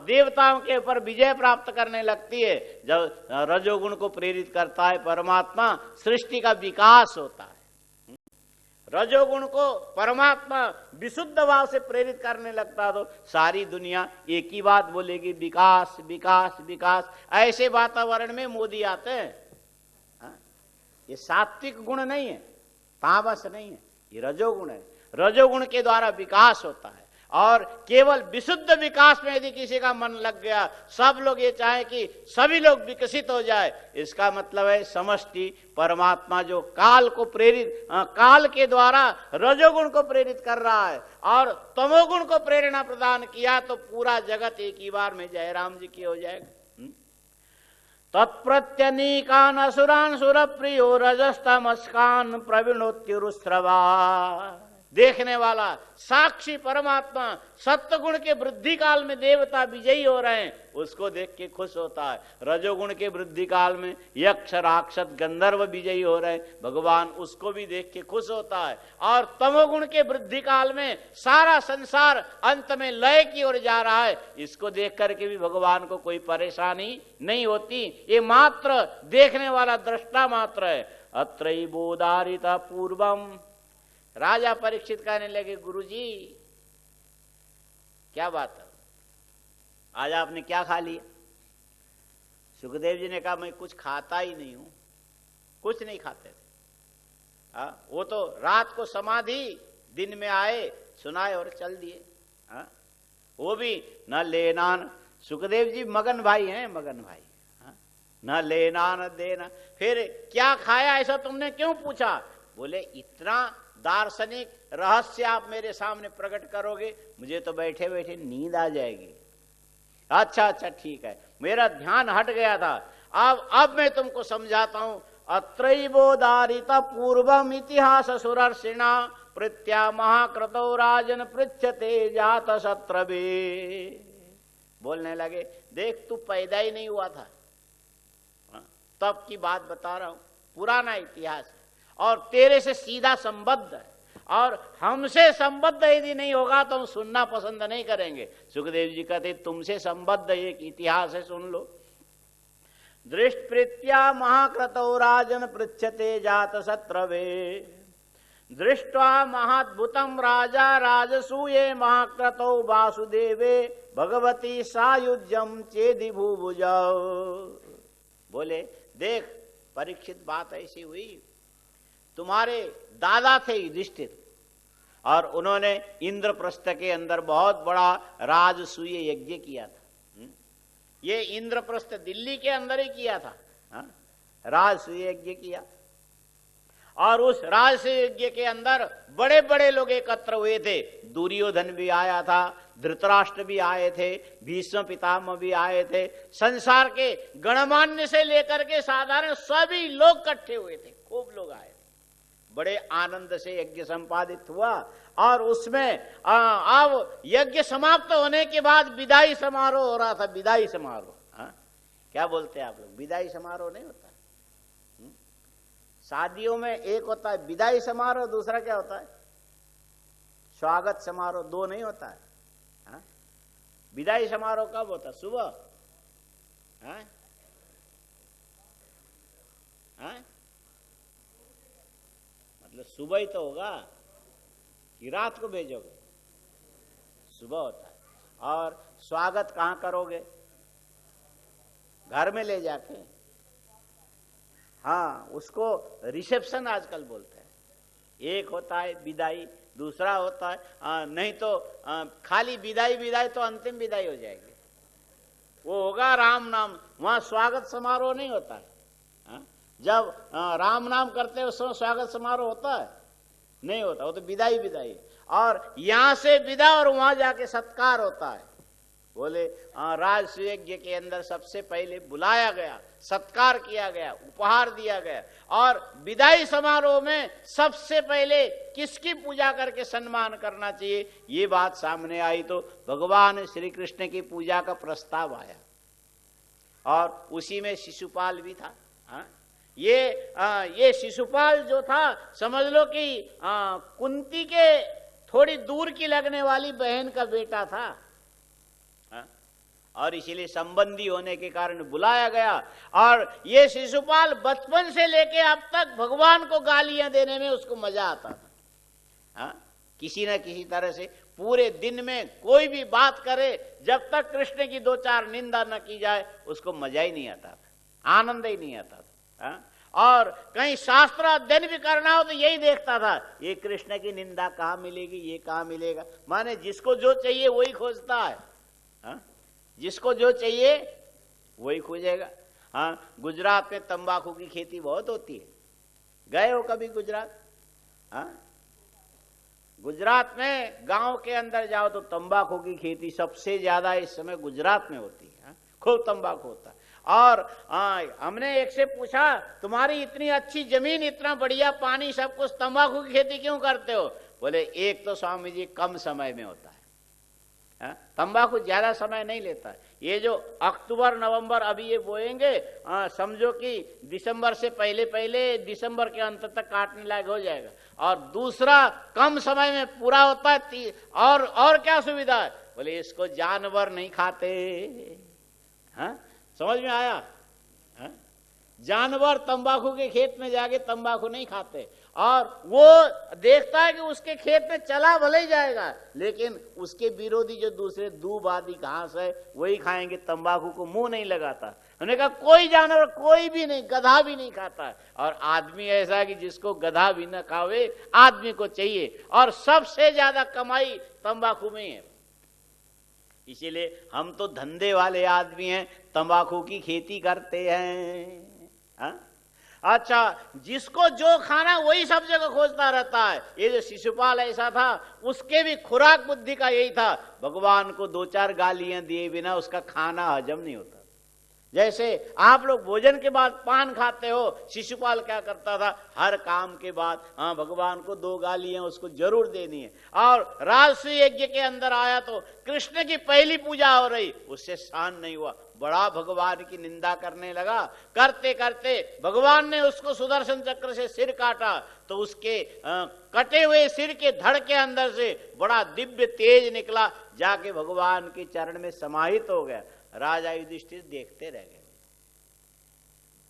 देवताओं के ऊपर विजय प्राप्त करने लगती है। जब रजोगुण को प्रेरित करता है परमात्मा, सृष्टि का विकास होता है। रजोगुण को परमात्मा विशुद्ध भाव से प्रेरित करने लगता है तो सारी दुनिया एक ही बात बोलेगी, विकास विकास विकास। ऐसे वातावरण में मोदी आते हैं। ये सात्विक गुण नहीं है, तामस नहीं है, ये रजोगुण है। रजोगुण के द्वारा विकास होता है। और केवल विशुद्ध विकास में यदि किसी का मन लग गया, सब लोग ये चाहे कि सभी लोग विकसित हो जाए, इसका मतलब है समष्टि परमात्मा जो काल को प्रेरित, काल के द्वारा रजोगुण को प्रेरित कर रहा है और तमोगुण को प्रेरणा प्रदान किया तो पूरा जगत एक ही बार में जयराम जी की हो जाएगा। तत्प्रत्यनीकान असुरान सुरप्रियो रजस्तमस्कान प्रवीणोत्युरुस्रवा। देखने वाला साक्षी परमात्मा सत्वगुण के वृद्धि काल में देवता विजयी हो रहे हैं, उसको देख के खुश होता है। रजोगुण के वृद्धि काल में यक्ष राक्षस गंधर्व विजयी हो रहे हैं, भगवान उसको भी देख के खुश होता है। और तमोगुण के वृद्धि काल में सारा संसार अंत में लय की ओर जा रहा है, इसको देख करके भी भगवान को कोई परेशानी नहीं होती। ये मात्र देखने वाला दृष्टा मात्र है। अत्रैव बोधारिता पूर्वम। राजा परीक्षित कहने लगे, गुरुजी क्या बात है, आज आपने क्या खा लिया? सुखदेव जी ने कहा, मैं कुछ खाता ही नहीं हूं। कुछ नहीं खाते थे। वो तो रात को समाधि, दिन में आए, सुनाए और चल दिए। वो भी न लेना, सुखदेव जी मगन भाई हैं, मगन भाई, न लेना न देना। फिर क्या खाया ऐसा तुमने क्यों पूछा? बोले इतना दार्शनिक रहस्य आप मेरे सामने प्रकट करोगे, मुझे तो बैठे बैठे नींद आ जाएगी। अच्छा अच्छा ठीक है, मेरा ध्यान हट गया था। अब मैं तुमको समझाता हूं। अत्रैवोदारित पूर्वम इतिहास सुरर्षिणा प्रत्या महाक्रतौ राजन पृच्छते जात शत्रवे। बोलने लगे, देख तू पैदा ही नहीं हुआ था, तब की बात बता रहा हूं, पुराना इतिहास है और तेरे से सीधा संबद्ध है, और हमसे संबद्ध यदि नहीं होगा तो हम सुनना पसंद नहीं करेंगे। सुखदेव जी कहते तुमसे संबद्ध एक इतिहास है, सुन लो। दृष्टप्रीत्या महाक्रतौ राजन पृच्छते जात शत्रवे दृष्ट्वा महाद्भुतम राजा राजसूये महाक्रतौ वासुदेवे भगवती सायुज्यम चेदि भूभुजौ। बोले देख परीक्षित, बात ऐसी हुई, तुम्हारे दादा थे युधिष्ठिर और उन्होंने इंद्रप्रस्थ के अंदर बहुत बड़ा राजसूय यज्ञ किया था। ये इंद्रप्रस्थ दिल्ली के अंदर ही किया था, राजसूय यज्ञ किया। और उस राजसूय यज्ञ के अंदर बड़े बड़े लोग एकत्र हुए थे। दुर्योधन भी आया था, धृतराष्ट्र भी आए थे, भीष्म पितामह भी आए थे, संसार के गणमान्य से लेकर के साधारण सभी लोग इकट्ठे हुए थे, खूब लोग आए थे। बड़े आनंद से यज्ञ संपादित हुआ और उसमें अब यज्ञ समाप्त होने के बाद विदाई समारोह हो रहा था। विदाई समारोह, क्या बोलते हैं आप लोग? विदाई समारोह नहीं होता। शादियों में एक होता है विदाई समारोह, दूसरा क्या होता है? स्वागत समारोह। दो नहीं होता है। विदाई समारोह कब होता है? सुबह? मतलब सुबह ही तो होगा कि रात को भेजोगे? सुबह होता है। और स्वागत कहां करोगे? घर में ले जाके। हाँ, उसको रिसेप्शन आजकल बोलते हैं। एक होता है विदाई, दूसरा होता है नहीं तो खाली विदाई, विदाई तो अंतिम विदाई हो जाएगी, वो होगा राम नाम। वहां स्वागत समारोह नहीं होता है। जब राम नाम करते हैं उस समय स्वागत समारोह होता है? नहीं होता, वो तो विदाई विदाई। और यहां से विदा और वहां जाके सत्कार होता है। बोले राजसूय यज्ञ के अंदर सबसे पहले बुलाया गया, सत्कार किया गया, उपहार दिया गया, और विदाई समारोह में सबसे पहले किसकी पूजा करके सम्मान करना चाहिए, ये बात सामने आई तो भगवान श्री कृष्ण की पूजा का प्रस्ताव आया। और उसी में शिशुपाल भी था। ये शिशुपाल जो था, समझ लो कि कुंती के थोड़ी दूर की लगने वाली बहन का बेटा था, और इसीलिए संबंधी होने के कारण बुलाया गया। और ये शिशुपाल बचपन से लेके अब तक भगवान को गालियां देने में उसको मजा आता था। किसी न किसी तरह से पूरे दिन में कोई भी बात करे, जब तक कृष्ण की दो चार निंदा न की जाए उसको मजा ही नहीं आता था, आनंद ही नहीं आता था। और कहीं शास्त्र अध्ययन भी करना हो तो यही देखता था, ये कृष्ण की निंदा कहाँ मिलेगी, ये कहाँ मिलेगा। माने जिसको जो चाहिए वही खोजता है। जिसको जो चाहिए वही खोजेगा। गुजरात में तंबाकू की खेती बहुत होती है। गए हो कभी गुजरात? गुजरात में गांव के अंदर जाओ तो तंबाकू की खेती सबसे ज्यादा इस समय गुजरात में होती है। खूब तंबाकू होता है। और हमने एक से पूछा, तुम्हारी इतनी अच्छी जमीन, इतना बढ़िया पानी, सब कुछ, तंबाकू की खेती क्यों करते हो? बोले एक तो स्वामी जी कम समय में होता है, तंबाकू ज्यादा समय नहीं लेता है। ये जो अक्टूबर नवंबर अभी ये बोएंगे, समझो कि दिसंबर से पहले पहले दिसंबर के अंत तक काटने लायक हो जाएगा। और दूसरा कम समय में पूरा होता है। और क्या सुविधा है? बोले इसको जानवर नहीं खाते। समझ में आया? जानवर तंबाकू के खेत में जाके तंबाकू नहीं खाते, और वो देखता है कि उसके खेत में चला भले ही जाएगा, लेकिन उसके विरोधी जो दूसरे दूब आदि घास है वही खाएंगे, तंबाकू को मुंह नहीं लगाता। उन्होंने कहा कोई जानवर, कोई भी नहीं, गधा भी नहीं खाता है। और आदमी ऐसा है कि जिसको गधा भी न खावे, आदमी को चाहिए। और सबसे ज्यादा कमाई तंबाकू में है। इसीलिए हम तो धंधे वाले आदमी हैं, तंबाकू की खेती करते हैं। अच्छा, जिसको जो खाना वही सब जगह खोजता रहता है। ये जो शिशुपाल ऐसा था, उसके भी खुराक बुद्धि का यही था, भगवान को 2-4 गालियां दिए बिना उसका खाना हजम नहीं होता। जैसे आप लोग भोजन के बाद पान खाते हो, शिशुपाल क्या करता था, हर काम के बाद हाँ भगवान को 2 गालियां उसको जरूर देनी है। और राजसूय यज्ञ के अंदर आया तो कृष्ण की पहली पूजा हो रही, उससे सहन नहीं हुआ, बड़ा भगवान की निंदा करने लगा। करते करते भगवान ने उसको सुदर्शन चक्र से सिर काटा, तो उसके कटे हुए सिर के धड़ के अंदर से बड़ा दिव्य तेज निकला, जाके भगवान के चरण में समाहित हो गया। राजा युधिष्ठिर देखते रह गए।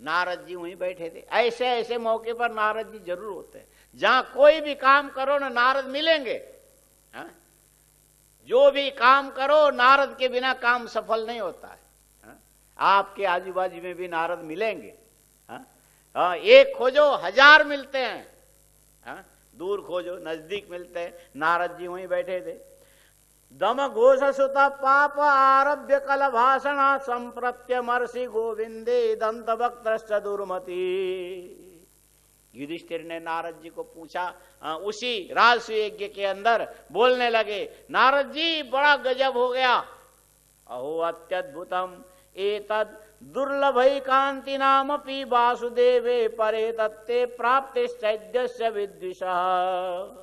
नारद जी वहीं बैठे थे। ऐसे ऐसे मौके पर नारद जी जरूर होते हैं। जहां कोई भी काम करो ना, नारद मिलेंगे। हा? जो भी काम करो, नारद के बिना काम सफल नहीं होता है। हा? आपके आजू बाजू में भी नारद मिलेंगे। हा? एक खोजो 1000 मिलते हैं। हा? दूर खोजो नजदीक मिलते हैं। नारद जी वहीं बैठे थे। दम घोष सुत पाप आरभ्य कल भाषण संप्रत्य मर्षि गोविंदे दंत वक्त्रश्च दुर्मति। युधिष्ठिर ने नारद जी को पूछा, उसी राजसूय यज्ञ के अंदर बोलने लगे, नारद जी बड़ा गजब हो गया। अहो अत्यद्भुतम एतद दुर्लभै कांति नामपि वासुदेवे परे तत्ते प्राप्ते चैद्यस्य विद्विषः।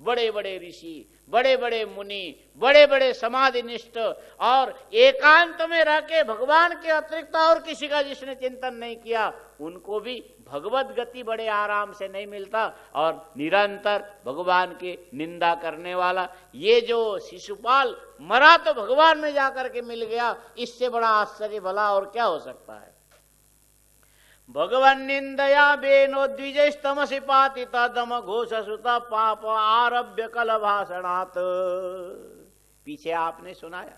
बड़े बड़े ऋषि, बड़े बड़े मुनि, बड़े बड़े समाधिनिष्ठ और एकांत में रह के भगवान के अतिरिक्त और किसी का जिसने चिंतन नहीं किया, उनको भी भगवत गति बड़े आराम से नहीं मिलता। और निरंतर भगवान की निंदा करने वाला ये जो शिशुपाल मरा तो भगवान में जाकर के मिल गया, इससे बड़ा आश्चर्य भला और क्या हो सकता है। भगवन निंदया बेनो द्विजस्तमसि पातित दम घोष सुत पाप आरभ्य कल भाषणात। पीछे आपने सुनाया,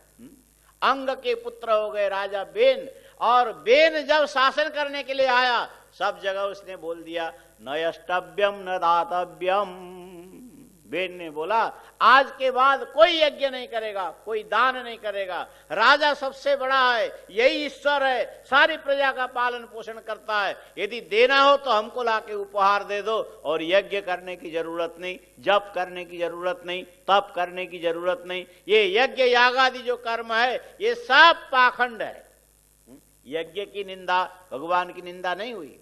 अंग के पुत्र हो गए राजा बेन, और बेन जब शासन करने के लिए आया, सब जगह उसने बोल दिया न यष्टव्यम न दातव्यम। बेन ने बोला आज के बाद कोई यज्ञ नहीं करेगा, कोई दान नहीं करेगा, राजा सबसे बड़ा है, यही ईश्वर है, सारी प्रजा का पालन पोषण करता है, यदि देना हो तो हमको लाके उपहार दे दो, और यज्ञ करने की जरूरत नहीं, जप करने की जरूरत नहीं, तप करने की जरूरत नहीं। ये यज्ञ यागादि जो कर्म है ये सब पाखंड है। यज्ञ की निंदा, भगवान की निंदा नहीं हुई।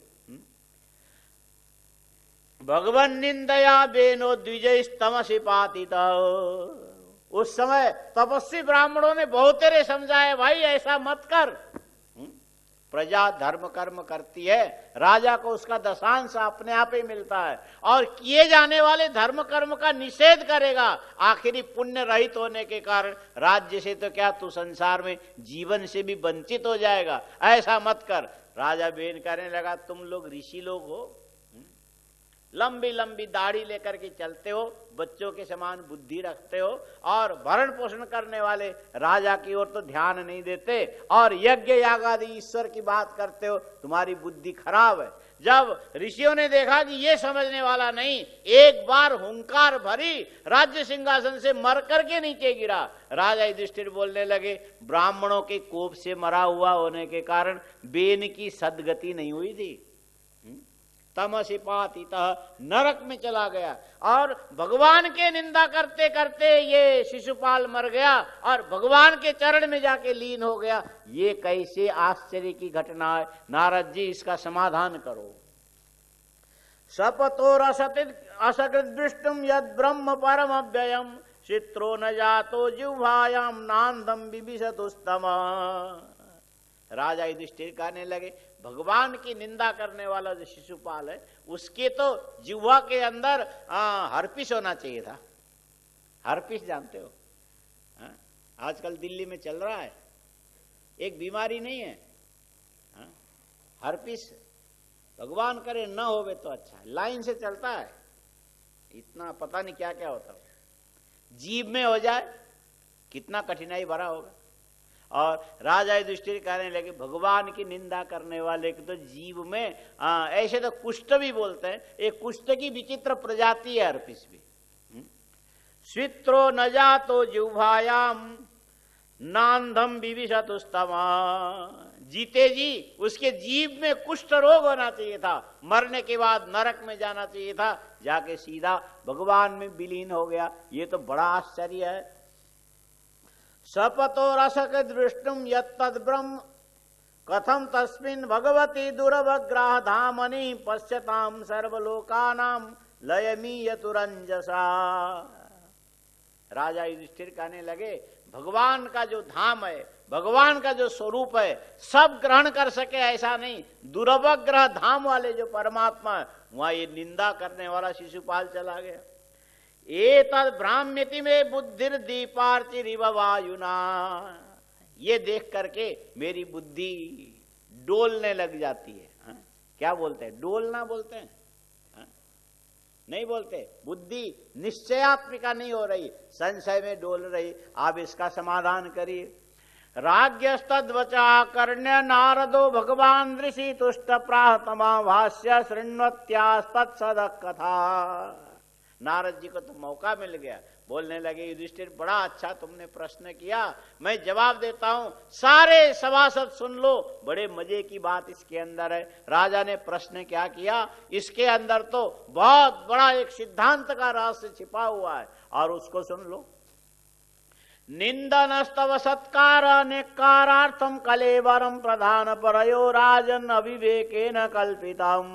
भगवन निंदया बेनो द्विजस्तमसि पातित। उस समय तपस्वी ब्राह्मणों ने बहुत तेरे समझाए, भाई ऐसा मत कर। प्रजा धर्म कर्म करती है, राजा को उसका दशांश अपने आप ही मिलता है, और किए जाने वाले धर्म कर्म का निषेध करेगा, आखिरी पुण्य रहित होने के कारण राज्य से तो क्या तू संसार में जीवन से भी वंचित हो जाएगा, ऐसा मत कर। राजा बेन कहने लगा, तुम लोग ऋषि लोग हो, लंबी लंबी दाढ़ी लेकर के चलते हो, बच्चों के समान बुद्धि रखते हो, और भरण पोषण करने वाले राजा की ओर तो ध्यान नहीं देते, और यज्ञ यागादि ईश्वर की बात करते हो, तुम्हारी बुद्धि खराब है। जब ऋषियों ने देखा कि ये समझने वाला नहीं, एक बार हुंकार भरी, राज्य सिंहासन से मर करके नीचे गिरा। राजा युधिष्ठिर बोलने लगे, ब्राह्मणों के कोप से मरा हुआ होने के कारण बेन की सदगति नहीं हुई थी, तमसि पातितः नरक में चला गया, और भगवान के निंदा करते करते ये शिशुपाल मर गया और भगवान के चरण में जाके लीन हो गया। ये कैसे आश्चर्य की घटना है, नारद जी इसका समाधान करो। सपतोर असकृत दृष्टुम यद ब्रह्म परम अव्ययम चित्रो न जातो जिह्वायाम नांदम बिबिशतुस्तम। राजा युधिष्ठिर कहने लगे, भगवान की निंदा करने वाला जो शिशुपाल है, उसके तो जिह्वा के अंदर हर्पिस होना चाहिए था। हर्पिस जानते हो, आजकल दिल्ली में चल रहा है, एक बीमारी नहीं है, हर्पिस। भगवान करे न होवे तो अच्छा, लाइन से चलता है, इतना पता नहीं क्या क्या होता है। जीभ में हो जाए कितना कठिनाई भरा होगा। और राजा युधिष्ठिर कहने लगे, भगवान की निंदा करने वाले के तो जीव में ऐसे तो कुष्ठ भी बोलते हैं, एक कुष्ठ की विचित्र प्रजाति है हर्पिस भी। स्वित्रो न जातो जिह्वायाम नांधम विविशतुस्तमा, जीते जी उसके जीव में कुष्ठ रोग होना चाहिए था, मरने के बाद नरक में जाना चाहिए था, जाके सीधा भगवान में विलीन हो गया। ये तो बड़ा आश्चर्य है। सपतो रसक दृष्टुम यत्तद् ब्रह्म कथम तस्मिन् भगवती दुर्वग्राह धामनि पश्यताम सर्वलोकानाम लयमीयतुरंजसा। राजा युधिष्ठिर कहने लगे, भगवान का जो धाम है, भगवान का जो स्वरूप है, सब ग्रहण कर सके ऐसा नहीं। दुर्वग्रह धाम वाले जो परमात्मा है, वहां ये निंदा करने वाला शिशुपाल चला गया। एतद् ब्राह्म्यति में बुद्धिर दीपार्चिरिव वायुना, ये देख करके मेरी बुद्धि डोलने लग जाती है। हा? क्या बोलते हैं? डोलना बोलते हैं? हा? नहीं बोलते। बुद्धि निश्चयात्मिका नहीं हो रही, संशय में डोल रही। आप इसका समाधान करिए। राज्यस्तद्वचा कर्ण्य नारदो भगवान ऋषि तुष्ट प्राहतमा भाष्य शृण्वत्यास्तत्सद कथा। नारद जी को तो मौका मिल गया, बोलने लगे, युधिष्ठिर बड़ा अच्छा तुमने प्रश्न किया, मैं जवाब देता हूं, सारे सभासद सुन लो, बड़े मजे की बात इसके अंदर है। राजा ने प्रश्न क्या किया, इसके अंदर तो बहुत बड़ा एक सिद्धांत का रहस्य छिपा हुआ है, और उसको सुन लो। निंदनस्तव सत्कार नेकारार्थम कलेवरम प्रधान परयो राजन अविवेकेन कल्पितम।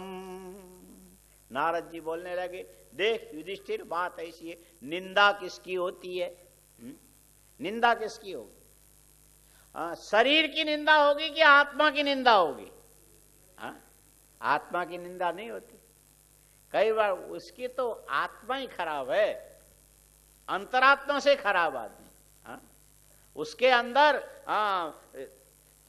नारद जी बोलने लगे, देख युधिष्ठिर, बात ऐसी है, निंदा किसकी होती है? निंदा किसकी होगी? शरीर की निंदा होगी कि आत्मा की निंदा होगी? आत्मा की निंदा नहीं होती। कई बार उसकी तो आत्मा ही खराब है, अंतरात्मा से खराब आदमी। उसके अंदर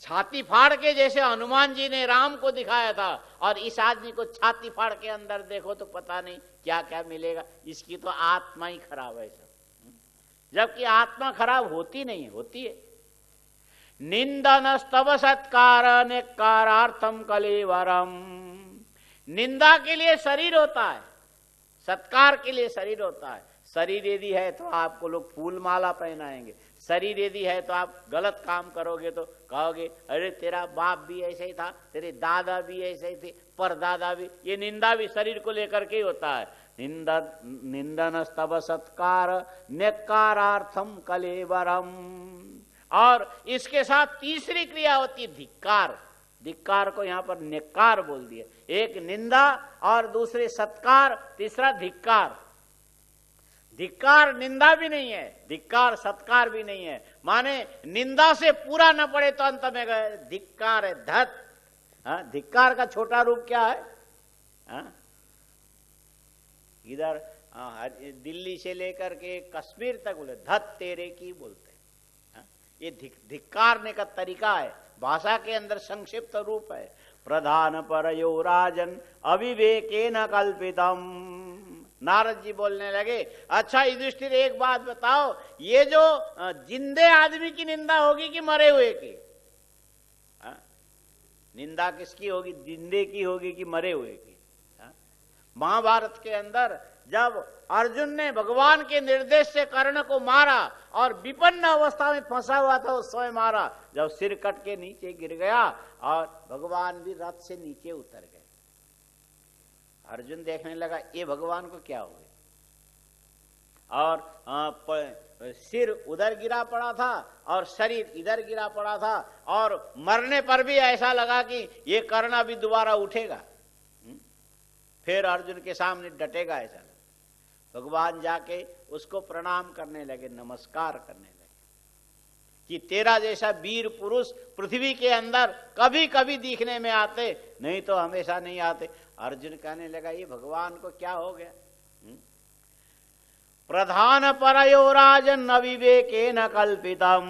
छाती फाड़ के, जैसे हनुमान जी ने राम को दिखाया था, और इस आदमी को छाती फाड़ के अंदर देखो तो पता नहीं क्या क्या मिलेगा। इसकी तो आत्मा ही खराब है सब, जबकि आत्मा खराब होती नहीं, होती है। निंदन स्तव सत्कार नेकारार्थम कलेवरम। निंदा के लिए शरीर होता है, सत्कार के लिए शरीर होता है। शरीर यदि है तो आपको लोग फूल माला पहनाएंगे, शरीर यदि है तो आप गलत काम करोगे तो कहोगे, अरे तेरा बाप भी ऐसे ही था, तेरे दादा भी ऐसे ही थे, परदादा भी। ये निंदा भी शरीर को लेकर के ही होता है। निंदन स्तव सत्कार नेकारार्थम कलेवरम। और इसके साथ तीसरी क्रिया होती है धिक्कार। धिक्कार को यहां पर नेकार बोल दिया। एक निंदा और दूसरे सत्कार, तीसरा धिक्कार। धिक्कार निंदा भी नहीं है, धिक्कार सत्कार भी नहीं है। माने निंदा से पूरा न पड़े तो अंत में गए धिक्कार है, धत। धिक्कार का छोटा रूप क्या है? इधर दिल्ली से लेकर के कश्मीर तक बोले धत तेरे की बोलते हैं। ये धिक्कारने का तरीका है, भाषा के अंदर संक्षिप्त रूप है। प्रधान परयो राजन अविवेकेन कल्पितम। नारद जी बोलने लगे, अच्छा युधिष्ठिर एक बात बताओ, ये जो जिंदे आदमी की निंदा होगी कि मरे हुए की? निंदा किसकी होगी? जिंदे की होगी कि मरे हुए की? महाभारत के अंदर जब अर्जुन ने भगवान के निर्देश से कर्ण को मारा और विपन्न अवस्था में फंसा हुआ था उस समय मारा, जब सिर कट के नीचे गिर गया और भगवान भी रथ से नीचे उतर गए। अर्जुन देखने लगा ये भगवान को क्या हो गया, और सिर उधर गिरा पड़ा था और शरीर इधर गिरा पड़ा था, और मरने पर भी ऐसा लगा कि ये कर्ण अभी दोबारा उठेगा, फिर अर्जुन के सामने डटेगा ऐसा। भगवान जाके उसको प्रणाम करने लगे, नमस्कार करने लगे कि तेरा जैसा वीर पुरुष पृथ्वी के अंदर कभी कभी दिखने में आते, नहीं तो हमेशा नहीं आते। अर्जुन कहने लगा ये भगवान को क्या हो गया? प्रधान परयो राजन अविवेकेन कल्पितम।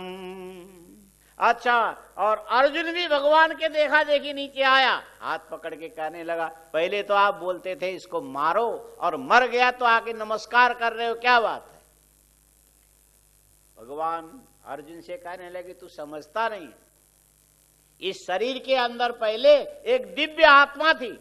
अच्छा, और अर्जुन भी भगवान के देखा देखी नीचे आया, हाथ पकड़ के कहने लगा, पहले तो आप बोलते थे इसको मारो, और मर गया तो आके नमस्कार कर रहे हो, क्या बात है? भगवान अर्जुन से कहने लगे तू समझता नहीं, इस शरीर के अंदर पहले एक दिव्य आत्मा थी,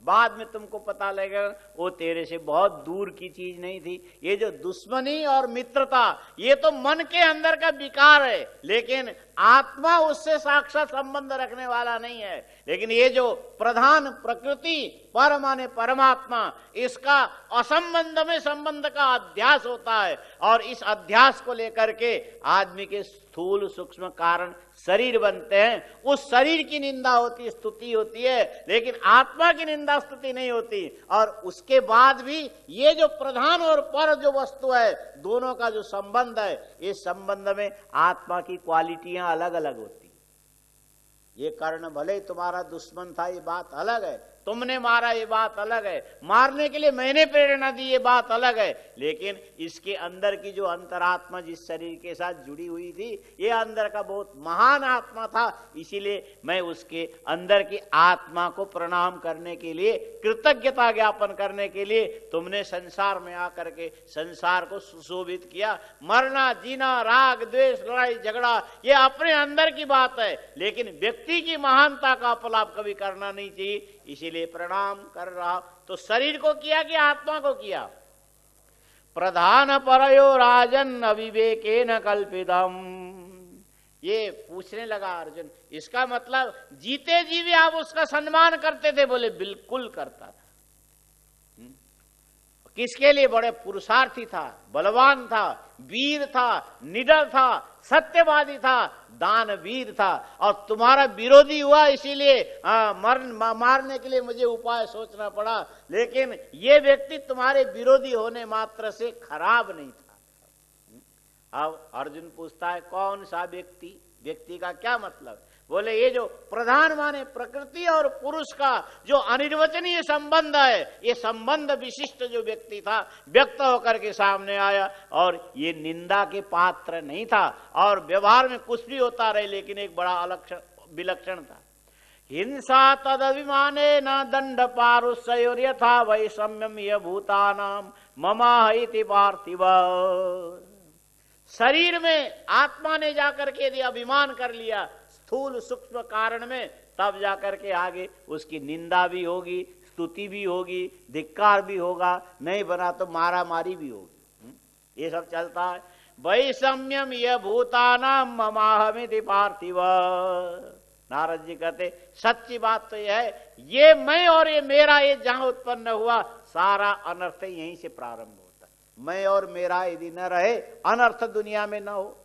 बाद में तुमको पता लगेगा वो तेरे से बहुत दूर की चीज नहीं थी। ये जो दुश्मनी और मित्रता, ये तो मन के अंदर का विकार है, लेकिन आत्मा उससे साक्षात संबंध रखने वाला नहीं है। लेकिन ये जो प्रधान प्रकृति पर माने परमात्मा, इसका असंबंध में संबंध का अध्यास होता है, और इस अध्यास को लेकर के आदमी के स्थूल सूक्ष्म कारण शरीर बनते हैं। उस शरीर की निंदा होती, स्तुति होती है, लेकिन आत्मा की निंदा स्तुति नहीं होती। और उसके बाद भी ये जो प्रधान और पर जो वस्तु है, दोनों का जो संबंध है, इस संबंध में आत्मा की क्वालिटियां अलग अलग होती। ये कर्ण भले ही तुम्हारा दुश्मन था, ये बात अलग है, तुमने मारा ये बात अलग है, मारने के लिए मैंने प्रेरणा दी ये बात अलग है, लेकिन इसके अंदर की जो अंतरात्मा जिस शरीर के साथ जुड़ी हुई थी, ये अंदर का बहुत महान आत्मा था। इसीलिए मैं उसके अंदर की आत्मा को प्रणाम करने के लिए, कृतज्ञता ज्ञापन करने के लिए तुमने संसार में आकर के संसार को सुशोभित किया। मरना, जीना, राग, द्वेष, लड़ाई झगड़ा, ये अपने अंदर की बात है, लेकिन व्यक्ति की महानता का अपलाप कभी करना नहीं चाहिए। इसीलिए प्रणाम कर रहा। तो शरीर को किया कि आत्मा को किया? प्रधान परयो राजन अविवेकेन कल्पितम। ये पूछने लगा अर्जुन, इसका मतलब जीते जी भी आप उसका सम्मान करते थे? बोले बिल्कुल करता था। किसके लिए? बड़े पुरुषार्थी था, बलवान था, वीर था, निडर था, सत्यवादी था, दानवीर था। और तुम्हारा विरोधी हुआ, इसीलिए मारने के लिए मुझे उपाय सोचना पड़ा, लेकिन ये व्यक्ति तुम्हारे विरोधी होने मात्र से खराब नहीं था। अब अर्जुन पूछता है कौन सा व्यक्ति? व्यक्ति का क्या मतलब? बोले ये जो प्रधान माने प्रकृति और पुरुष का जो अनिर्वचनीय संबंध है, ये संबंध विशिष्ट जो व्यक्ति था, व्यक्त होकर के सामने आया, और ये निंदा के पात्र नहीं था, और व्यवहार में कुछ भी होता रहे, लेकिन एक बड़ा विलक्षण था। हिंसा तद अभिमाने न दंड पारुष्योर यथा वैषम्यम य भूतानाम ममा इति पार्थिव। शरीर में आत्मा ने जाकर के यदि अभिमान कर लिया स्थूल सूक्ष्म कारण में, तब जाकर के आगे उसकी निंदा भी होगी, स्तुति भी होगी, धिक्कार भी होगा, नहीं बना तो मारा मारी भी होगी। ये सब चलता है। वैषम्यम ये भूतानाम ममाहमिति पार्थिव। नारद जी कहते सच्ची बात तो यह है, ये मैं और ये मेरा, ये जहां उत्पन्न हुआ, सारा अनर्थ यहीं से प्रारंभ होता है। मैं और मेरा यदि न रहे, अनर्थ दुनिया में न हो।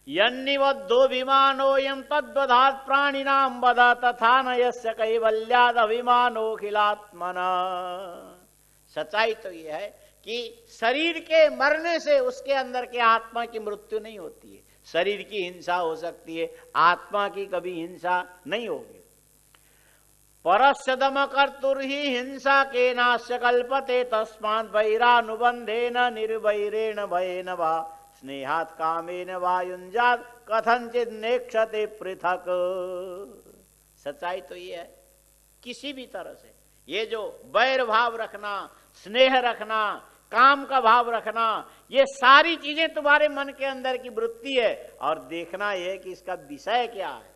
यन्निवद्धो विमानोऽयं तद्वधात् प्राणिनां वद तथा न यस्य कैवल्याद् अभिमानोऽखिलात्मना। सच्चाई तो यह है कि शरीर के मरने से उसके अंदर के आत्मा की मृत्यु नहीं होती है। शरीर की हिंसा हो सकती है, आत्मा की कभी हिंसा नहीं होगी। परस्य दम कर्तुर्हि हिंसा केनास्य कल्पते तस्मात् वैरानुबन्धेन निर्वैरेण भयेन वा स्नेहात् कामेन वा युञ्जात् कथंचित् नेक्षते पृथक। सच्चाई तो ये है, किसी भी तरह से ये जो वैर भाव रखना, स्नेह रखना, काम का भाव रखना, ये सारी चीजें तुम्हारे मन के अंदर की वृत्ति है, और देखना यह है कि इसका विषय क्या है।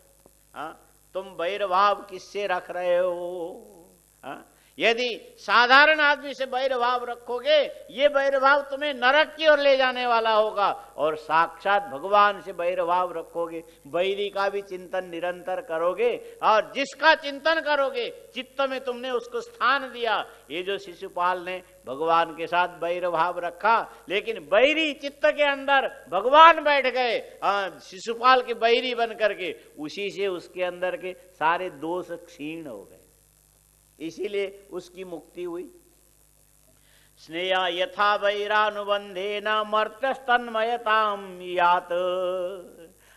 हाँ, तुम वैर भाव किससे रख रहे हो? हाँ, यदि साधारण आदमी से वैर भाव रखोगे, ये वैर भाव तुम्हें नरक की ओर ले जाने वाला होगा, और साक्षात भगवान से वैर भाव रखोगे, वैरी का भी चिंतन निरंतर करोगे, और जिसका चिंतन करोगे चित्त में तुमने उसको स्थान दिया। ये जो शिशुपाल ने भगवान के साथ वैर भाव रखा, लेकिन बैरी चित्त के अंदर भगवान बैठ गए, शिशुपाल के बैरी बन करके, उसी से उसके अंदर के सारे दोष क्षीण हो गए, इसीलिए उसकी मुक्ति हुई। स्नेहा यथा वैरानुबंधेन मर्त्यस्तन्मयताम यात।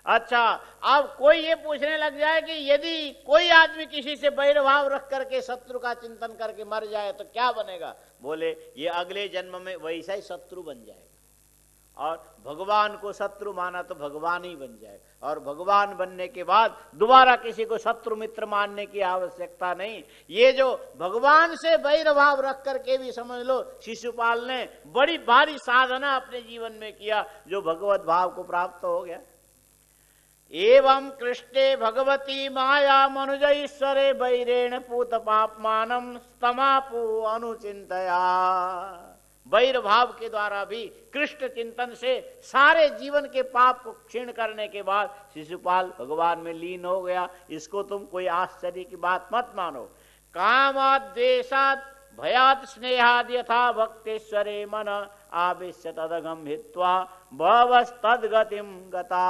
अच्छा, अब कोई ये पूछने लग जाए कि यदि कोई आदमी किसी से वैर भाव रख करके शत्रु का चिंतन करके मर जाए तो क्या बनेगा? बोले ये अगले जन्म में वैसा ही शत्रु बन जाएगा, और भगवान को शत्रु माना तो भगवान ही बन जाएगा, और भगवान बनने के बाद दोबारा किसी को शत्रु मित्र मानने की आवश्यकता नहीं। ये जो भगवान से वैर भाव रख करके भी समझ लो, शिशुपाल ने बड़ी भारी साधना अपने जीवन में किया, जो भगवत भाव को प्राप्त हो गया। एवं कृष्णे भगवती माया मनुजईश्वरे वैरेण पूत पापमानम स्तमापु अनुचिंतया। वैर भाव के द्वारा भी कृष्ण चिंतन से सारे जीवन के पाप को क्षीण करने के बाद शिशुपाल भगवान में लीन हो गया। इसको तुम कोई आश्चर्य की बात मत मानो। कामाद द्वेषाद भयात स्नेहाद यथा भक्तेश्वरे मन आवेश्य तदगम हित्वा भवस्तद्गतिम गता।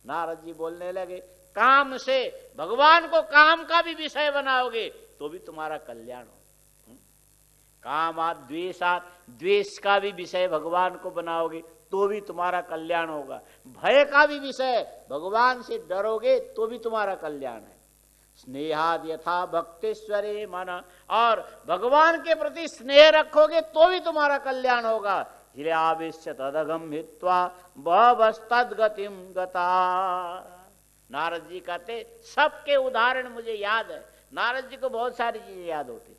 नारद जी बोलने लगे, काम से भगवान को काम का भी विषय बनाओगे तो भी तुम्हारा कल्याण हो। कामात द्वेषात, द्वेष का भी विषय भगवान को बनाओगे तो भी तुम्हारा कल्याण होगा। भय का भी विषय भगवान से डरोगे तो भी तुम्हारा कल्याण है। स्नेहाद यथा भक्तेश्वरे मन, और भगवान के प्रति स्नेह रखोगे तो भी तुम्हारा कल्याण होगा। आवेश्य तदगम हित्वा भवस्तद्गतिम गता। नारद जी कहते सबके उदाहरण मुझे याद है। नारद जी को बहुत सारी चीजें याद होती थी।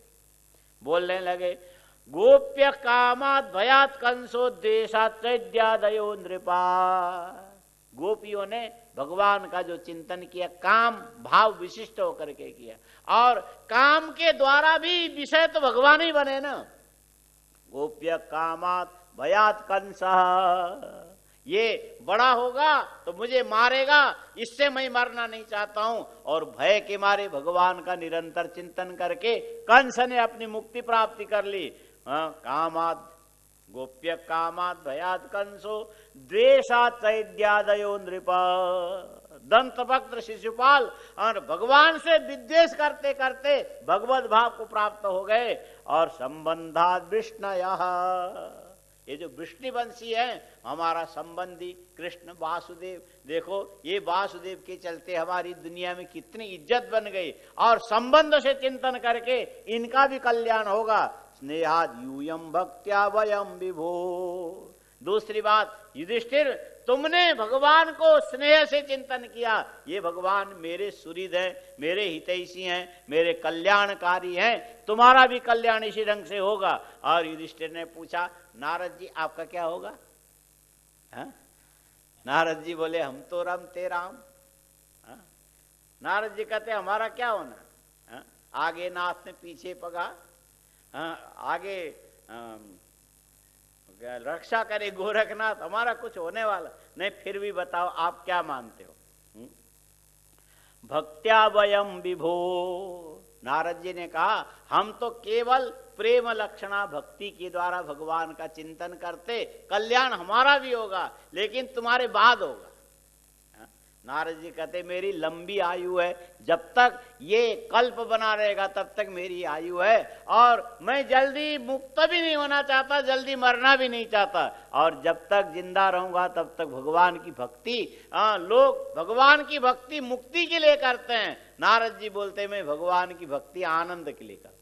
बोलने लगे, गोप्य कामात भयात कंसोद्देशात चैद्यादयो नृपा। गोपियों ने भगवान का जो चिंतन किया, काम भाव विशिष्ट होकर के किया, और काम के द्वारा भी विषय तो भगवान ही बने ना। गोप्य कामात भयात कंसः, ये बड़ा होगा तो मुझे मारेगा, इससे मैं मरना नहीं चाहता हूं। और भय के मारे भगवान का निरंतर चिंतन करके कंस ने अपनी मुक्ति प्राप्ति कर ली। कामाद, गोप्य कामाद भयात कंसो द्वेषात चैद्यादयो नृप। दंत भक्त शिशुपाल और भगवान से विद्वेष करते करते भगवत भाव को प्राप्त हो गए। और संबंधात विष्णयः, ये जो वृष्णिवंशी है हमारा संबंधी कृष्ण वासुदेव, देखो ये वासुदेव के चलते हमारी दुनिया में कितनी इज्जत बन गई। और संबंध से चिंतन करके इनका भी कल्याण होगा। स्नेहाद यूयम भक्त्या वयम विभो। दूसरी बात, युधिष्ठिर तुमने भगवान को स्नेह से चिंतन किया, ये भगवान मेरे सुहृद हैं, मेरे हितैषी हैं, मेरे कल्याणकारी हैं, तुम्हारा भी कल्याण इसी ढंग से होगा। और युधिष्ठिर ने पूछा, नारद जी आपका क्या होगा? नारद जी बोले, हम तो रमते राम। नारद जी कहते हमारा क्या होना? आगे नाथ ने पीछे पगा, आगे रक्षा करे गोरखनाथ, हमारा कुछ होने वाला नहीं। फिर भी बताओ आप क्या मानते हो? भक्त्या वयम विभो। नारद जी ने कहा हम तो केवल प्रेम लक्षणा भक्ति के द्वारा भगवान का चिंतन करते, कल्याण हमारा भी होगा लेकिन तुम्हारे बाद होगा। नारद जी कहते मेरी लंबी आयु है, जब तक ये कल्प बना रहेगा तब तक मेरी आयु है, और मैं जल्दी मुक्त भी नहीं होना चाहता, जल्दी मरना भी नहीं चाहता। और जब तक जिंदा रहूंगा तब तक भगवान की भक्ति, लोग भगवान की भक्ति मुक्ति के लिए करते हैं। नारद जी बोलते मैं भगवान की भक्ति आनंद के लिए करता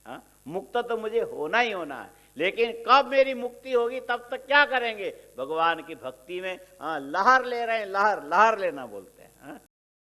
हूं। मुक्त तो मुझे होना ही होना है, लेकिन कब मेरी मुक्ति होगी तब तक क्या करेंगे? भगवान की भक्ति में लहर ले रहे हैं, लहर लेना बोलते हैं।